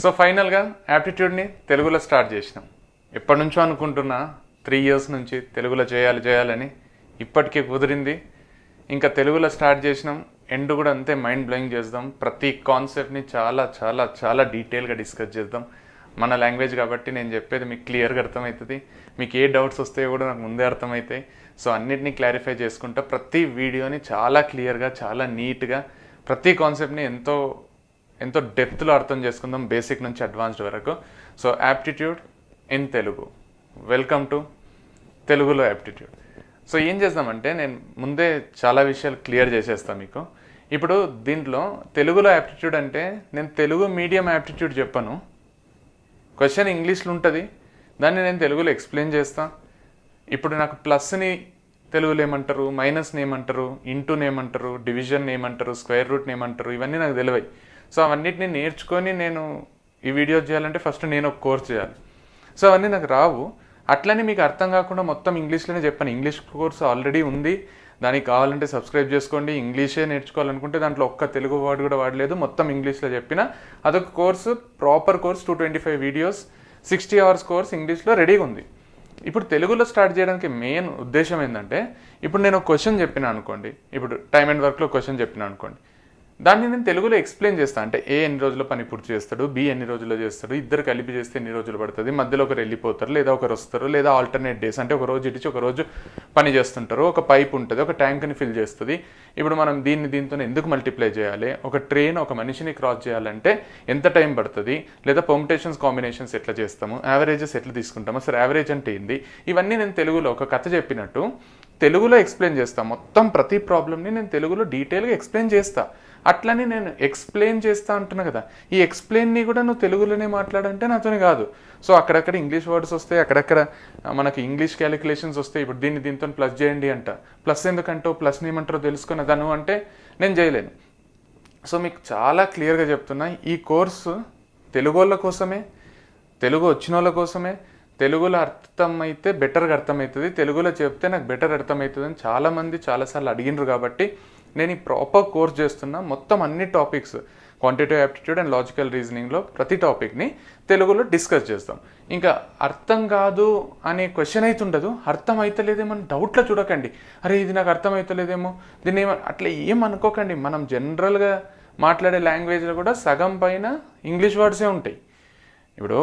So ఫైనల్గా యాప్టిట్యూడ్ని తెలుగులో start చేసినాం. ఎప్పటి నుంచో అనుకుంటున్నా 3 years నుంచి తెలుగులో చేయాలని, ఇప్పటికీ కుదిరింది. ఇంకా తెలుగులో స్టార్ట్ చేసినాం. ఎండ్ కూడా అంతే మైండ్ బ్లోయింగ్ చేద్దాం. ప్రతి కాన్సెప్ట్ని చాలా చాలా చాలా డీటెయిల్గా డిస్కస్ చేద్దాం. మన లాంగ్వేజ్ కాబట్టి నేను చెప్పేది మీకు క్లియర్గా అర్థమవుతుంది. మీకు ఏ డౌట్స్ వస్తాయో కూడా నాకు ముందే అర్థమవుతాయి. సో అన్నిటినీ క్లారిఫై చేసుకుంటా ప్రతి వీడియోని చాలా క్లియర్గా, చాలా నీట్గా, ప్రతి కాన్సెప్ట్ని ఎంతో డెప్త్లో అర్థం చేసుకుందాం, బేసిక్ నుంచి అడ్వాన్స్డ్ వరకు. So aptitude in Telugu. Welcome to తెలుగులో యాప్టిట్యూడ్. సో ఏం చేద్దామంటే నేను ముందే చాలా విషయాలు క్లియర్ చేసేస్తాను మీకు. ఇప్పుడు దీంట్లో తెలుగులో యాప్టిట్యూడ్ అంటే నేను తెలుగు మీడియం యాప్టిట్యూడ్ చెప్పను. క్వశ్చన్ ఇంగ్లీష్లో ఉంటుంది, దాన్ని నేను తెలుగులో ఎక్స్ప్లెయిన్ చేస్తాను. ఇప్పుడు నాకు ప్లస్ని తెలుగులో ఏమంటారు, మైనస్ని ఏమంటారు, ఇంటూని ఏమంటారు, డివిజన్ ఏమంటారు, స్క్వేర్ రూట్ని ఏమంటారు, ఇవన్నీ నాకు తెలియవు. సో అవన్నిటిని నేర్చుకొని నేను ఈ వీడియో చేయాలంటే ఫస్ట్ నేను ఒక కోర్స్ చేయాలి. సో అవన్నీ నాకు రావు. అట్లనే మీకు అర్థం కాకుండా మొత్తం ఇంగ్లీష్లోనే చెప్పాను. ఇంగ్లీష్ కోర్స్ ఆల్రెడీ ఉంది, దానికి కావాలంటే సబ్స్క్రైబ్ చేసుకోండి. ఇంగ్లీషే నేర్చుకోవాలనుకుంటే దాంట్లో ఒక్క తెలుగు వర్డ్ కూడా వాడలేదు, మొత్తం ఇంగ్లీష్లో చెప్పిన. అదొక course, proper course, 225 videos, 60 hours course ఇంగ్లీష్లో రెడీగా ఉంది. ఇప్పుడు తెలుగులో స్టార్ట్ చేయడానికి మెయిన్ ఉద్దేశం ఏంటంటే, ఇప్పుడు నేను ఒక క్వశ్చన్ చెప్పినా అనుకోండి, ఇప్పుడు టైమ్ అండ్ వర్క్లో క్వశ్చన్ చెప్పినా అనుకోండి, దాన్ని నేను తెలుగులో ఎక్స్ప్లెయిన్ చేస్తాను. అంటే ఏ ఎన్ని రోజుల్లో పని పూర్తి చేస్తాడు, బి ఎన్ని రోజుల్లో చేస్తాడు, ఇద్దరు కలిపి చేస్తే ఎన్ని రోజులు పడుతుంది, మధ్యలో ఒకరు వెళ్ళిపోతారు, లేదా ఒకరు వస్తారు, లేదా ఆల్టర్నేట్ డేస్ అంటే ఒక రోజు ఇచ్చి ఒక రోజు పని చేస్తుంటారు. ఒక పైప్ ఉంటుంది, ఒక ట్యాంక్ని ఫిల్ చేస్తుంది. ఇప్పుడు మనం దీంతో ఎందుకు మల్టిప్లై చేయాలి, ఒక ట్రైన్ ఒక మనిషిని క్రాస్ చేయాలంటే ఎంత టైం పడుతుంది, లేదా పర్ముటేషన్స్ కాంబినేషన్స్ ఎట్లా చేస్తాము, యావరేజెస్ ఎట్లా తీసుకుంటాము, అసలు యావరేజ్ అంటే ఏంది, ఇవన్నీ నేను తెలుగులో ఒక కథ చెప్పినట్టు తెలుగులో ఎక్స్ప్లెయిన్ చేస్తాను. మొత్తం ప్రతి ప్రాబ్లమ్ని నేను తెలుగులో డీటెయిల్గా ఎక్స్ప్లెయిన్ చేస్తాను. అట్లని నేను ఎక్స్ప్లెయిన్ చేస్తా అంటున్నా కదా, ఈ ఎక్స్ప్లెయిన్ని కూడా నువ్వు తెలుగులోనే మాట్లాడంటే నాతోనే కాదు. సో అక్కడక్కడ ఇంగ్లీష్ వర్డ్స్ వస్తాయి, అక్కడక్కడ మనకి ఇంగ్లీష్ క్యాలిక్యులేషన్స్ వస్తాయి. ఇప్పుడు దీంతో ప్లస్ చేయండి అంట, ప్లస్ ఎందుకంటో, ప్లస్ని ఏమంటారో తెలుసుకున్న దాను అంటే నేను చేయలేను. సో మీకు చాలా క్లియర్గా చెప్తున్నా, ఈ కోర్సు తెలుగు వాళ్ళ కోసమే, తెలుగు వచ్చిన వాళ్ళ కోసమే. తెలుగులో అర్థమైతే బెటర్గా అర్థమవుతుంది, తెలుగులో చెప్తే నాకు బెటర్ అర్థమవుతుంది అని చాలామంది చాలాసార్లు అడిగినారు. కాబట్టి నేను ఈ ప్రాపర్ కోర్స్ చేస్తున్నా. మొత్తం అన్ని topics, quantitative aptitude and logical రీజనింగ్లో ప్రతి టాపిక్ని తెలుగులో డిస్కస్ చేస్తాం. ఇంకా అర్థం కాదు అనే క్వశ్చన్ అయితే ఉండదు. అర్థం అవుతలేదేమో డౌట్లో చూడకండి, అరే ఇది నాకు అర్థం అవుతలేదేమో, దీన్ని అట్లా ఏం అనుకోకండి. మనం జనరల్గా మాట్లాడే లాంగ్వేజ్లో కూడా సగం పైన ఇంగ్లీష్ వర్డ్సే ఉంటాయి. ఇప్పుడు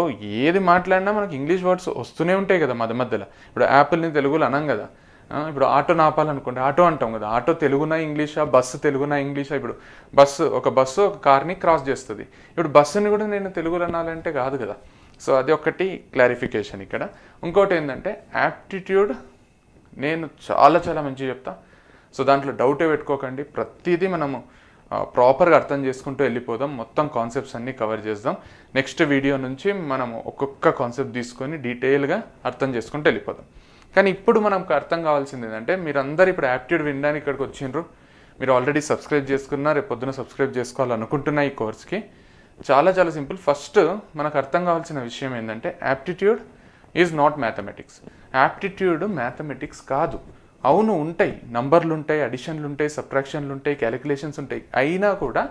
ఏది మాట్లాడినా మనకి ఇంగ్లీష్ వర్డ్స్ వస్తూనే ఉంటాయి కదా మధ్యలో. ఇప్పుడు యాపిల్ని తెలుగులో అనం కదా. ఇప్పుడు ఆటో నాపాలనుకోండి, ఆటో అంటాం కదా. ఆటో తెలుగునా ఇంగ్లీషా, బస్సు తెలుగునా ఇంగ్లీషా. ఇప్పుడు ఒక బస్సు ఒక కార్ని క్రాస్ చేస్తుంది. ఇప్పుడు బస్సుని కూడా నేను తెలుగులో అనాలంటే కాదు కదా. సో అది ఒకటి క్లారిఫికేషన్ ఇక్కడ. ఇంకోటి ఏంటంటే యాప్టిట్యూడ్ నేను చాలా చాలా మంచిగా చెప్తా. సో దాంట్లో డౌటే పెట్టుకోకండి. ప్రతిదీ మనము ప్రాపర్గా అర్థం చేసుకుంటూ వెళ్ళిపోదాం. మొత్తం కాన్సెప్ట్స్ అన్నీ కవర్ చేద్దాం. నెక్స్ట్ వీడియో నుంచి మనము ఒక్కొక్క కాన్సెప్ట్ తీసుకొని డీటెయిల్గా అర్థం చేసుకుంటూ వెళ్ళిపోదాం. కానీ ఇప్పుడు మనకు అర్థం కావాల్సింది ఏంటంటే, మీరందరూ ఇప్పుడు యాప్టిట్యూడ్ వినడానికి ఇక్కడికి వచ్చిండ్రు. మీరు ఆల్రెడీ సబ్స్క్రైబ్ చేసుకున్నా, రేపు పొద్దున సబ్స్క్రైబ్ చేసుకోవాలనుకుంటున్నా ఈ కోర్స్కి. చాలా చాలా సింపుల్. ఫస్ట్ మనకు అర్థం కావాల్సిన విషయం ఏంటంటే, aptitude is not mathematics. Aptitude mathematics కాదు. అవును ఉంటాయి, నంబర్లు ఉంటాయి, అడిషన్లు ఉంటాయి, సబ్ట్రాక్షన్లు ఉంటాయి, క్యాలిక్యులేషన్స్ ఉంటాయి, అయినా కూడా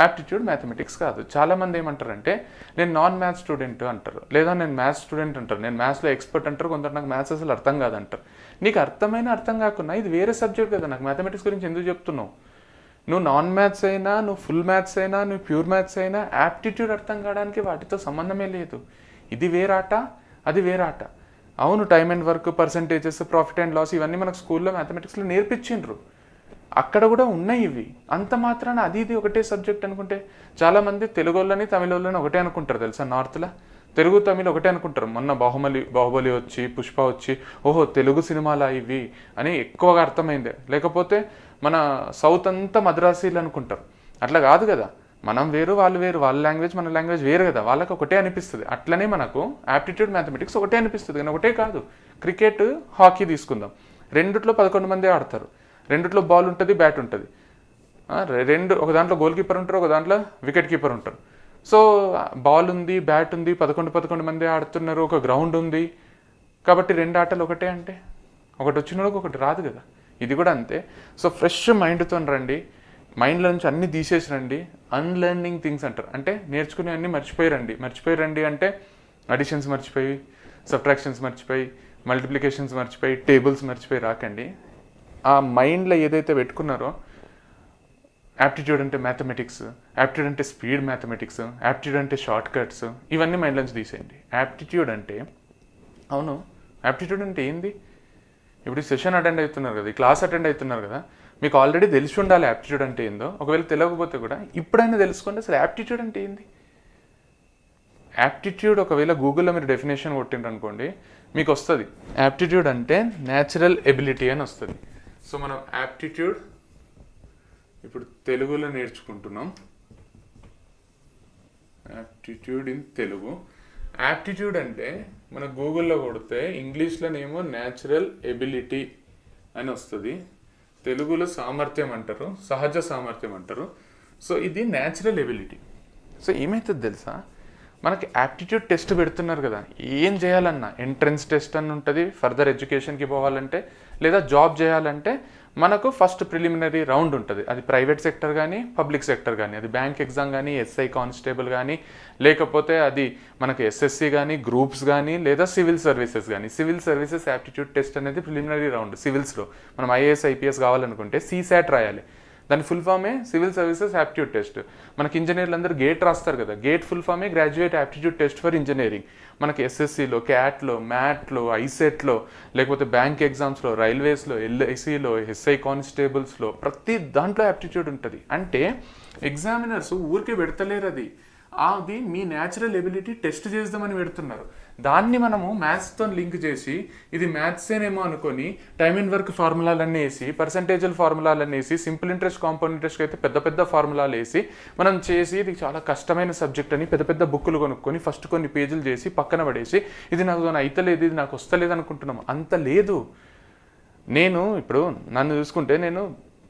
యాప్టిట్యూడ్ మ్యాథమెటిక్స్ కాదు. చాలామంది ఏమంటారంటే, నేను నాన్ మ్యాథ్స్ స్టూడెంట్ అంటారు, లేదా నేను మ్యాథ్స్ స్టూడెంట్ అంటారు, నేను మ్యాథ్స్లో ఎక్స్పర్ట్ అంటారు, కొందరు నాకు మ్యాథ్స్ అసలు అర్థం కాదంటారు. నీకు అర్థమైనా అర్థం కాకున్నా ఇది వేరే సబ్జెక్ట్ కదా, నాకు మ్యాథమెటిక్స్ గురించి ఎందుకు చెప్తున్నావు? నువ్వు నాన్ మ్యాథ్స్ అయినా, నువ్వు ఫుల్ మ్యాథ్స్ అయినా, నువ్వు ప్యూర్ మ్యాథ్స్ అయినా, యాప్టిట్యూడ్ అర్థం కావడానికి వాటితో సంబంధమే లేదు. ఇది వేరాట, అది వేరాట. అవును, time and work, percentages, profit and loss, ఇవన్నీ మనకు స్కూల్లో మ్యాథమెటిక్స్లో నేర్పించిండ్రు. అక్కడ కూడా ఉన్నాయి ఇవి. అంత మాత్రాన అది ఇది ఒకటే సబ్జెక్ట్ అనుకుంటే, చాలామంది తెలుగు వాళ్ళని తమిళ వాళ్ళని ఒకటే అనుకుంటారు తెలుసా. నార్త్లో తెలుగు తమిళ్ ఒకటే అనుకుంటారు. మొన్న బాహుబలి వచ్చి, పుష్ప వచ్చి, ఓహో తెలుగు సినిమాలా ఇవి అని ఎక్కువగా అర్థమైంది. లేకపోతే మన సౌత్ అంతా మద్రాసీలు అనుకుంటారు. అట్లా కాదు కదా. మనం వేరు, వాళ్ళు వేరు. వాళ్ళ లాంగ్వేజ్ మన లాంగ్వేజ్ వేరు కదా. వాళ్ళకి ఒకటే అనిపిస్తుంది. అట్లనే మనకు యాప్టిట్యూడ్ మ్యాథమెటిక్స్ ఒకటే అనిపిస్తుంది, కానీ ఒకటే కాదు. క్రికెట్, హాకీ తీసుకుందాం. రెండిట్లో 11 మంది ఆడతారు. రెండిట్లో బాల్ ఉంటుంది, బ్యాట్ ఉంటుంది. ఒక దాంట్లో గోల్ కీపర్ ఉంటారు, ఒక దాంట్లో వికెట్ కీపర్ ఉంటారు. సో బాల్ ఉంది, బ్యాట్ ఉంది, 11 మంది ఆడుతున్నారు, ఒక గ్రౌండ్ ఉంది. కాబట్టి 2 ఆటలు ఒకటే అంటే ఒకటి వచ్చిన ఒకటి రాదు కదా. ఇది కూడా అంతే. సో ఫ్రెష్ మైండ్తో రండి. మైండ్లో నుంచి అన్నీ తీసేసిరండి, అన్లెర్నింగ్ థింగ్స్ అంటారు. అంటే నేర్చుకునే అన్నీ మర్చిపోయారండి అంటే అడిషన్స్ మర్చిపోయి, సబ్ట్రాక్షన్స్ మర్చిపోయి, మల్టిప్లికేషన్స్ మర్చిపోయి, టేబుల్స్ మర్చిపోయి రాకండి. ఆ మైండ్లో ఏదైతే పెట్టుకున్నారో యాప్టిట్యూడ్ అంటే మ్యాథమెటిక్స్, యాప్టిట్యూడ్ అంటే స్పీడ్ మ్యాథమెటిక్స్, యాప్టిట్యూడ్ అంటే షార్ట్ కట్స్, ఇవన్నీ మైండ్ నుంచి తీసేయండి. యాప్టిట్యూడ్ అంటే అవును, యాప్టిట్యూడ్ అంటే ఏంది? ఇప్పుడు ఈ సెషన్ అటెండ్ అవుతున్నారు కదా, ఈ క్లాస్ అటెండ్ అవుతున్నారు కదా, మీకు ఆల్రెడీ తెలిసి ఉండాలి యాప్టిట్యూడ్ అంటే ఏందో. ఒకవేళ తెలియకపోతే కూడా ఇప్పుడైనా తెలుసుకోండి అసలు యాప్టిట్యూడ్ అంటే ఏంది. యాప్టిట్యూడ్ ఒకవేళ గూగుల్లో మీరు డెఫినేషన్ కొట్టిండ్రు అనుకోండి, మీకు వస్తుంది యాప్టిట్యూడ్ అంటే న్యాచురల్ ఎబిలిటీ అని వస్తుంది. సో మనం యాప్టిట్యూడ్ ఇప్పుడు తెలుగులో నేర్చుకుంటున్నాం. Aptitude in Telugu. యాప్టిట్యూడ్ అంటే మన గూగుల్లో కొడితే ఇంగ్లీష్లోనేమో న్యాచురల్ ఎబిలిటీ అని వస్తుంది, తెలుగులో సామర్థ్యం అంటారు, సహజ సామర్థ్యం అంటారు. సో ఇది న్యాచురల్ ఎబిలిటీ. సో ఏమవుతుంది తెలుసా, మనకి యాప్టిట్యూడ్ టెస్ట్ పెడుతున్నారు కదా, ఏం చేయాలన్నా ఎంట్రన్స్ టెస్ట్ అని ఉంటుంది ఫర్దర్ ఎడ్యుకేషన్కి పోవాలంటే, లేదా జాబ్ చేయాలంటే మనకు ఫస్ట్ ప్రిలిమినరీ రౌండ్ ఉంటుంది. అది ప్రైవేట్ సెక్టర్ కానీ పబ్లిక్ సెక్టర్ కానీ, అది బ్యాంక్ ఎగ్జామ్ కానీ, ఎస్ఐ కానిస్టేబుల్ కానీ, లేకపోతే అది మనకు ఎస్ఎస్సి కానీ, గ్రూప్స్ కానీ, లేదా సివిల్ సర్వీసెస్ కానీ. సివిల్ సర్వీసెస్ యాప్టిట్యూడ్ టెస్ట్ అనేది ప్రిలిమినరీ రౌండ్. సివిల్స్లో మనం ఐఏఎస్ ఐపీఎస్ కావాలనుకుంటే సీసాట్ రాయాలి, దాని ఫుల్ ఫామే సివిల్ సర్వీసెస్ యాప్టిట్యూడ్ టెస్ట్. మనకి ఇంజనీర్లు అందరూ గేట్ రాస్తారు కదా, గేట్ ఫుల్ ఫామే graduate aptitude test for engineering. మనకి ఎస్ఎస్సిలో, క్యాట్లో, మ్యాట్లో, ఐసెట్లో, లేకపోతే బ్యాంక్ ఎగ్జామ్స్లో, రైల్వేస్లో, ఎల్ఐసిలో, ఎస్ఐ కానిస్టేబుల్స్లో, ప్రతి దాంట్లో యాప్టిట్యూడ్ ఉంటుంది. అంటే ఎగ్జామినర్స్ ఊరికే పెడతలేరు, అది మీ న్యాచురల్ ఎబిలిటీ టెస్ట్ చేద్దామని పెడుతున్నారు. దాన్ని మనము మ్యాథ్స్తో లింక్ చేసి ఇది మ్యాథ్సేనేమో అనుకొని టైమ్ అండ్ వర్క్ ఫార్ములాలన్నీ వేసి, పర్సంటేజల్ ఫార్ములాలన్నీ వేసి, సింపుల్ ఇంట్రెస్ట్ కాంపౌండ్ ఇంట్రెస్ట్కి అయితే పెద్ద పెద్ద ఫార్ములాలు వేసి మనం చేసి ఇది చాలా కష్టమైన సబ్జెక్ట్ అని పెద్ద పెద్ద బుక్కులు కొనుక్కొని ఫస్ట్ కొన్ని పేజీలు చేసి పక్కన పడేసి ఇది నాకు అయితలేదు, ఇది నాకు వస్తలేదు అనుకుంటున్నాం. అంత లేదు. నేను ఇప్పుడు నన్ను చూసుకుంటే నేను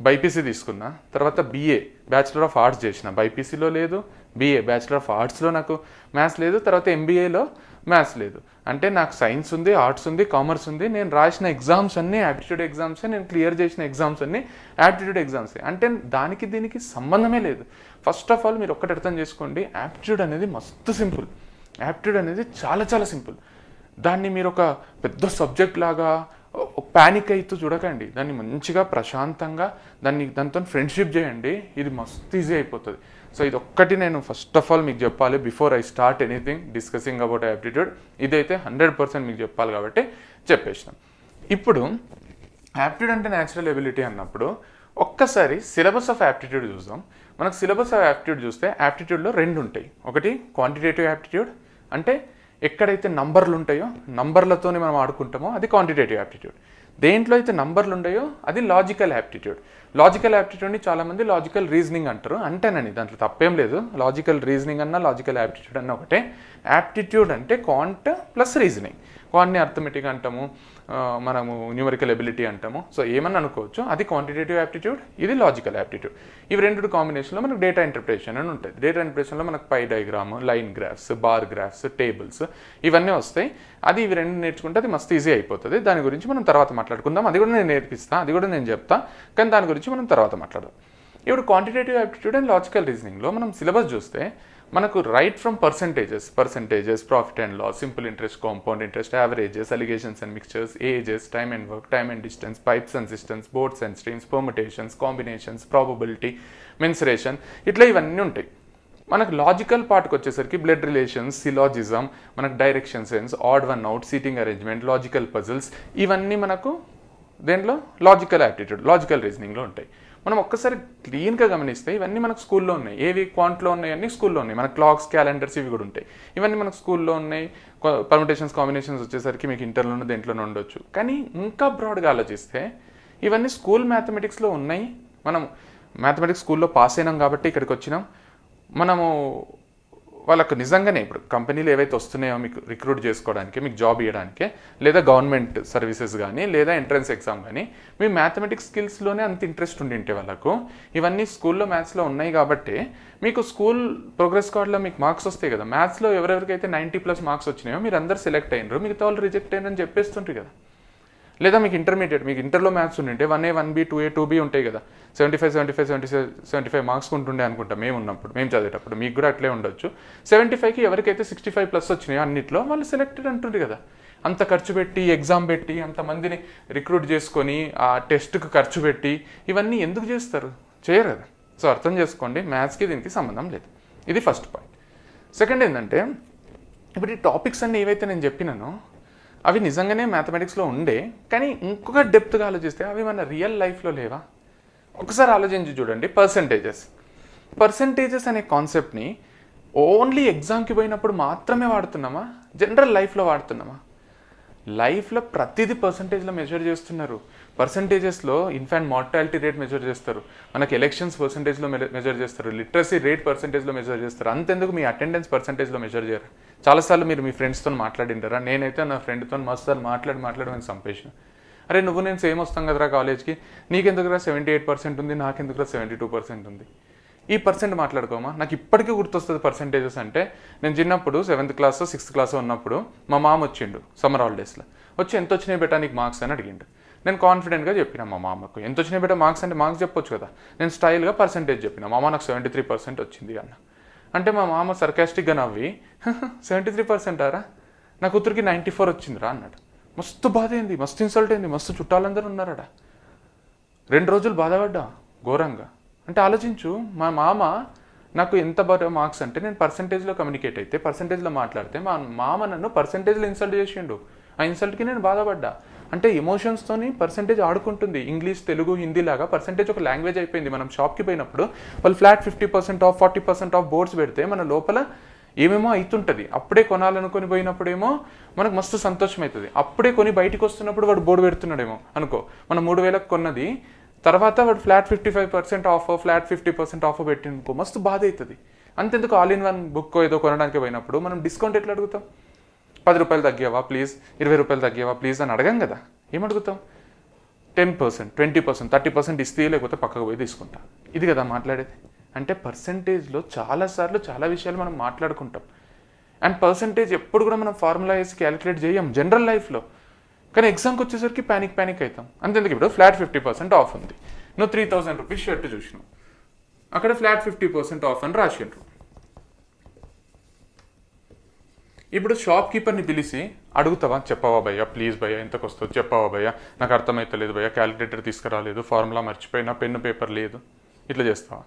బైపీసీ తీసుకున్నా, తర్వాత బీఏ బ్యాచిలర్ ఆఫ్ ఆర్ట్స్ చేసిన, బైపీసీలో లేదు, బీఏ బ్యాచిలర్ ఆఫ్ ఆర్ట్స్లో నాకు మ్యాథ్స్ లేదు, తర్వాత ఎంబీఏలో మ్యాథ్స్ లేదు. అంటే నాకు సైన్స్ ఉంది, ఆర్ట్స్ ఉంది, కామర్స్ ఉంది. నేను రాసిన ఎగ్జామ్స్ అన్నీ యాప్టిట్యూడ్ ఎగ్జామ్సే, నేను క్లియర్ చేసిన ఎగ్జామ్స్ అన్నీ యాప్టిట్యూడ్ ఎగ్జామ్సే. అంటే దానికి దీనికి సంబంధమే లేదు. ఫస్ట్ ఆఫ్ ఆల్ మీరు ఒక్కటి అర్థం చేసుకోండి, యాప్టిట్యూడ్ అనేది మస్తు సింపుల్. యాప్టిట్యూడ్ అనేది చాలా చాలా సింపుల్. దాన్ని మీరు ఒక పెద్ద సబ్జెక్ట్ లాగా ప్యానిక్ అవుతూ చూడకండి, దాన్ని మంచిగా ప్రశాంతంగా దాంతో ఫ్రెండ్షిప్ చేయండి, ఇది మస్తు ఈజీ అయిపోతుంది. సో ఇది ఒక్కటి నేను ఫస్ట్ ఆఫ్ ఆల్ మీకు చెప్పాలి before I start anything discussing about aptitude. ఇదైతే 100% మీకు చెప్పాలి కాబట్టి చెప్పేసినాం. ఇప్పుడు యాప్టిట్యూడ్ అంటే న్యాచురల్ ఎబిలిటీ అన్నప్పుడు ఒక్కసారి సిలబస్ ఆఫ్ యాప్టిట్యూడ్ చూద్దాం. మనకు సిలబస్ ఆఫ్ యాప్టిట్యూడ్ చూస్తే యాప్టిట్యూడ్లో రెండు ఉంటాయి. ఒకటి క్వాంటిటేటివ్ యాప్టిట్యూడ్, అంటే ఎక్కడైతే నంబర్లు ఉంటాయో నంబర్లతోనే మనం ఆడుకుంటామో అది క్వాంటిటేటివ్ యాప్టిట్యూడ్. దేంట్లో అయితే నంబర్లు ఉంటాయో అది లాజికల్ యాప్టిట్యూడ్. లాజికల్ యాప్టిట్యూడ్ని చాలామంది లాజికల్ రీజనింగ్ అంటారు. అంటేనని దాంట్లో తప్పేం లేదు, లాజికల్ రీజనింగ్ అన్న లాజికల్ యాప్టిట్యూడ్ అన్న ఒకటే. యాప్టిట్యూడ్ అంటే క్వాంట్ ప్లస్ రీజనింగ్. క్వాంట్ని అర్థమెటిక్ అంటాము, మనము న్యూమరికల్ ఎబిలిటీ అంటాము. సో ఏమన్నా అనుకోవచ్చు, అది క్వాంటిటేటివ్ యాప్టిట్యూడ్, ఇది లాజికల్ యాప్టిట్యూడ్. ఇవి రెండు కాంబినేషన్లో మనకు డేటా ఇంటర్ప్రిటేషన్ అని ఉంటుంది. డేటా ఇంటర్ప్రిటేషన్లో మనకు pie diagram, line graphs, bar graphs, tables ఇవన్నీ వస్తాయి. అది ఇవి రెండు నేర్చుకుంటే అది మస్తు ఈజీ అయిపోతుంది. దాని గురించి మనం తర్వాత మాట్లాడుకుందాం. అది కూడా నేను నేర్పిస్తాను, అది కూడా నేను చెప్తా, కానీ దాని గురించి మనం తర్వాత మాట్లాడదాం. ఇప్పుడు క్వాంటిటేటివ్ యాప్టిట్యూడ్ అండ్ లాజికల్ రీజనింగ్లో మనం సిలబస్ చూస్తే మనకు right from percentages, profit and loss, simple interest, compound interest, averages, alligations and mixtures, ages, time and work, time and distance, pipes and cisterns, boats and streams, permutations, combinations, probability, mensuration, ఇట్లా ఇవన్నీ ఉంటాయి. మనకు logical పార్ట్కి వచ్చేసరికి blood relations, syllogism, మనకు direction sense, odd one out, seating arrangement, logical puzzles, ఇవన్నీ మనకు దేంట్లో లాజికల్ యాప్టిట్యూడ్, లాజికల్ రీజనింగ్లో ఉంటాయి. మనం ఒక్కసారి క్లీన్గా గమనిస్తే ఇవన్నీ మనకు స్కూల్లో ఉన్నాయి. ఏవి క్వాంట్లో ఉన్నాయి అన్నీ స్కూల్లో ఉన్నాయి. మన క్లాక్స్, క్యాలెండర్స్ ఇవి కూడా ఉంటాయి. ఇవన్నీ మనకు స్కూల్లో ఉన్నాయి. పర్ముటేషన్స్, కాంబినేషన్స్ వచ్చేసరికి మీకు ఇంటర్లోనూ దేంట్లోనే ఉండొచ్చు. కానీ ఇంకా బ్రాడ్గా ఆలోచిస్తే ఇవన్నీ స్కూల్ మ్యాథమెటిక్స్లో ఉన్నాయి. మనం మ్యాథమెటిక్స్ స్కూల్లో పాస్ అయినాం కాబట్టి ఇక్కడికి వచ్చినాం. మనము వాళ్ళకు నిజంగానే ఇప్పుడు కంపెనీలు ఏవైతే వస్తున్నాయో మీకు రిక్రూట్ చేసుకోవడానికి, మీకు జాబ్ ఇవ్వడానికి, లేదా గవర్నమెంట్ సర్వీసెస్ కానీ, లేదా ఎంట్రన్స్ ఎగ్జామ్ కానీ, మీ మ్యాథమెటిక్స్ స్కిల్స్లోనే అంత ఇంట్రెస్ట్ ఉండింటే వాళ్ళకు ఇవన్నీ స్కూల్లో మ్యాథ్స్లో ఉన్నాయి కాబట్టి మీకు స్కూల్ ప్రోగ్రెస్ కార్డులో మీకు మార్క్స్ వస్తాయి కదా. మ్యాథ్స్లో ఎవరెవరికైతే 90+ మార్క్స్ వచ్చినాయో మీరు అందరు సెలెక్ట్ అయినరు, మిగతా వాళ్ళు రిజెక్ట్ అయినని చెప్పేస్తుంటారు కదా. లేదా మీకు ఇంటర్మీడియట్, మీకు ఇంటర్లో మ్యాథ్స్ ఉండింటే 1A 1B 2A 2B ఉంటాయి కదా, 75 మార్క్స్ ఉంటుండే అనుకుంటా మేము ఉన్నప్పుడు, మేము చదివేటప్పుడు. మీకు కూడా అట్లే ఉండొచ్చు. 75కి ఎవరికైతే 65+ వచ్చినాయో అన్నిట్లో వాళ్ళు సెలెక్టెడ్ అంటుంది కదా. అంత ఖర్చు పెట్టి, ఎగ్జామ్ పెట్టి, అంతమందిని రిక్రూట్ చేసుకొని, ఆ టెస్ట్కి ఖర్చు పెట్టి ఇవన్నీ ఎందుకు చేస్తారు? చేయరు కదా. సో అర్థం చేసుకోండి, మ్యాథ్స్కి దీనికి సంబంధం లేదు. ఇది ఫస్ట్ పాయింట్. సెకండ్ ఏంటంటే, ఇప్పుడు ఈ టాపిక్స్ అన్నీ ఏవైతే నేను చెప్పినానో అవి నిజంగానే మ్యాథమెటిక్స్లో ఉండే, కానీ ఇంకొక డెప్త్గా ఆలోచిస్తే అవి మన రియల్ లైఫ్లో లేవా? ఒకసారి ఆలోచించి చూడండి. పర్సంటేజెస్ అనే కాన్సెప్ట్ని ఓన్లీ ఎగ్జామ్కి పోయినప్పుడు మాత్రమే వాడుతున్నామా? జనరల్ లైఫ్లో వాడుతున్నామా? లైఫ్లో ప్రతిదీ పర్సంటేజ్లో మెజర్ చేస్తున్నారు. పర్సంటేజెస్లో ఇన్ఫాంట్ మార్టాలిటీ రేట్ మెజర్ చేస్తారు, మనకి ఎలక్షన్స్ పర్సంటేజ్లో మెజర్ చేస్తారు, లిటరసీ రేట్ పర్సంటేజ్లో మెజర్ చేస్తారు. అంతెందుకు మీ అటెండెన్స్ పర్సంటేజ్లో మెజర్ చేయరు. చాలాసార్లు మీరు మీ ఫ్రెండ్స్తో మాట్లాడింటారా? నేనైతే నా ఫ్రెండ్తో మస్తు మాట్లాడమని సంపేసిన, అరే నువ్వు నేను సేమ్ వస్తాం కదరా కాలేజ్కి, నీకెందుకురా 78% ఉంది, నాకెందుకురా 72% ఉంది. ఈ పర్సెంట్ మాట్లాడుకోమా. నాకు ఇప్పటికీ గుర్తొస్తుంది పర్సెంటేజెస్ అంటే. నేను చిన్నప్పుడు 7th క్లాస్ 6th క్లాస్ ఉన్నప్పుడు మా మామ వచ్చిండు సమ్మర్ హాలిడేస్లో. వచ్చి ఎంత వచ్చినాయి బెటా నీకు మార్క్స్ అని అడిగిండు. నేను కాన్ఫిడెంట్గా చెప్పిన మా మామకు, ఎంత వచ్చినాయి బెటా మార్క్స్ అంటే మార్క్స్ చెప్పొచ్చు కదా. నేను స్టైల్గా పర్సెంటేజ్ చెప్పిన. మామ నాకు 73% వచ్చింది అన్న. అంటే మా మామ సర్కాస్టిక్గా నవ్వి 73% ఆరా, నా కూతురికి 94 వచ్చిందిరా అన్నాడు. మస్తు బాధ అయింది, మస్తు ఇన్సల్ట్ అయింది, మస్తు చుట్టాలందరూ ఉన్నారట. 2 రోజులు బాధపడ్డా ఘోరంగా. అంటే ఆలోచించు, మా మామ నాకు ఎంత బాగా మార్క్స్ అంటే నేను పర్సంటేజ్లో కమ్యూనికేట్ అయితే, పర్సంటేజ్లో మాట్లాడితే మా మామ నన్ను పర్సంటేజ్లో ఇన్సల్ట్ చేసిండు. ఆ ఇన్సల్ట్కి నేను బాధపడ్డా. అంటే ఎమోషన్స్తోని పర్సంటేజ్ ఆడుకుంటుంది. ఇంగ్లీష్, తెలుగు, హిందీ లాగా పర్సంటేజ్ ఒక లాంగ్వేజ్ అయిపోయింది. మనం షాప్కి పోయినప్పుడు వాళ్ళు ఫ్లాట్ 50% ఆఫ్ 40% ఆఫ్ బోర్డ్స్ పెడితే మన లోపల ఏమేమో అవుతుంటుంది. అప్పుడే కొనాలనుకొని పోయినప్పుడేమో మనకు మస్తు సంతోషం అవుతుంది. అప్పుడే కొని బయటికి వస్తున్నప్పుడు వాడు బోర్డు పెడుతున్నాడేమో అనుకో. మనం 3000కి కొన్నది తర్వాత వాడు ఫ్లాట్ 55% ఆఫ్, ఫ్లాట్ 50% ఆఫ్ పెట్టినుకో మస్తు బాధ అవుతుంది. అంతెందుకు ఆల్ ఇన్ వన్ బుక్ ఏదో కొనడానికి పోయినప్పుడు మనం డిస్కౌంట్ ఎట్లా అడుగుతాం? 10 రూపాయలు తగ్గావా ప్లీజ్, 20 రూపాయలు తగ్గావా ప్లీజ్ అని అడగం కదా. ఏమడుగుతాం? 10%, 20%, 30% ఇస్తే లేకపోతే పక్కకు పోయి తీసుకుంటా. ఇది కదా మాట్లాడేది. అంటే పర్సంటేజ్లో చాలాసార్లు చాలా విషయాలు మనం మాట్లాడుకుంటాం. అండ్ పర్సంటేజ్ ఎప్పుడు కూడా మనం ఫార్ములా వేసి క్యాలిక్యులేట్ చేయం జనరల్ లైఫ్లో. కానీ ఎగ్జామ్కి వచ్చేసరికి ప్యానిక్ అవుతాం. అంతెందుకు, ఇప్పుడు ఫ్లాట్ 50% ఆఫ్ ఉంది, నువ్వు 3000 రూపీస్ షర్ట్ చూసినావు, అక్కడ ఫ్లాట్ 50% ఆఫ్ అని రాసిండ్రు. ఇప్పుడు షాప్ కీపర్ని పిలిచి అడుగుతావా? చెప్పవా భయ్యా ప్లీజ్ భయ్యా ఎంతకు వస్తుంది చెప్పవా భయ్యా, నాకు అర్థమవుతలేదు భయ్యా, క్యాలిక్యులేటర్ తీసుకురాలేదు, ఫార్ములా మర్చిపోయినా, పెన్ను పేపర్ లేదు, ఇట్లా చేస్తావా?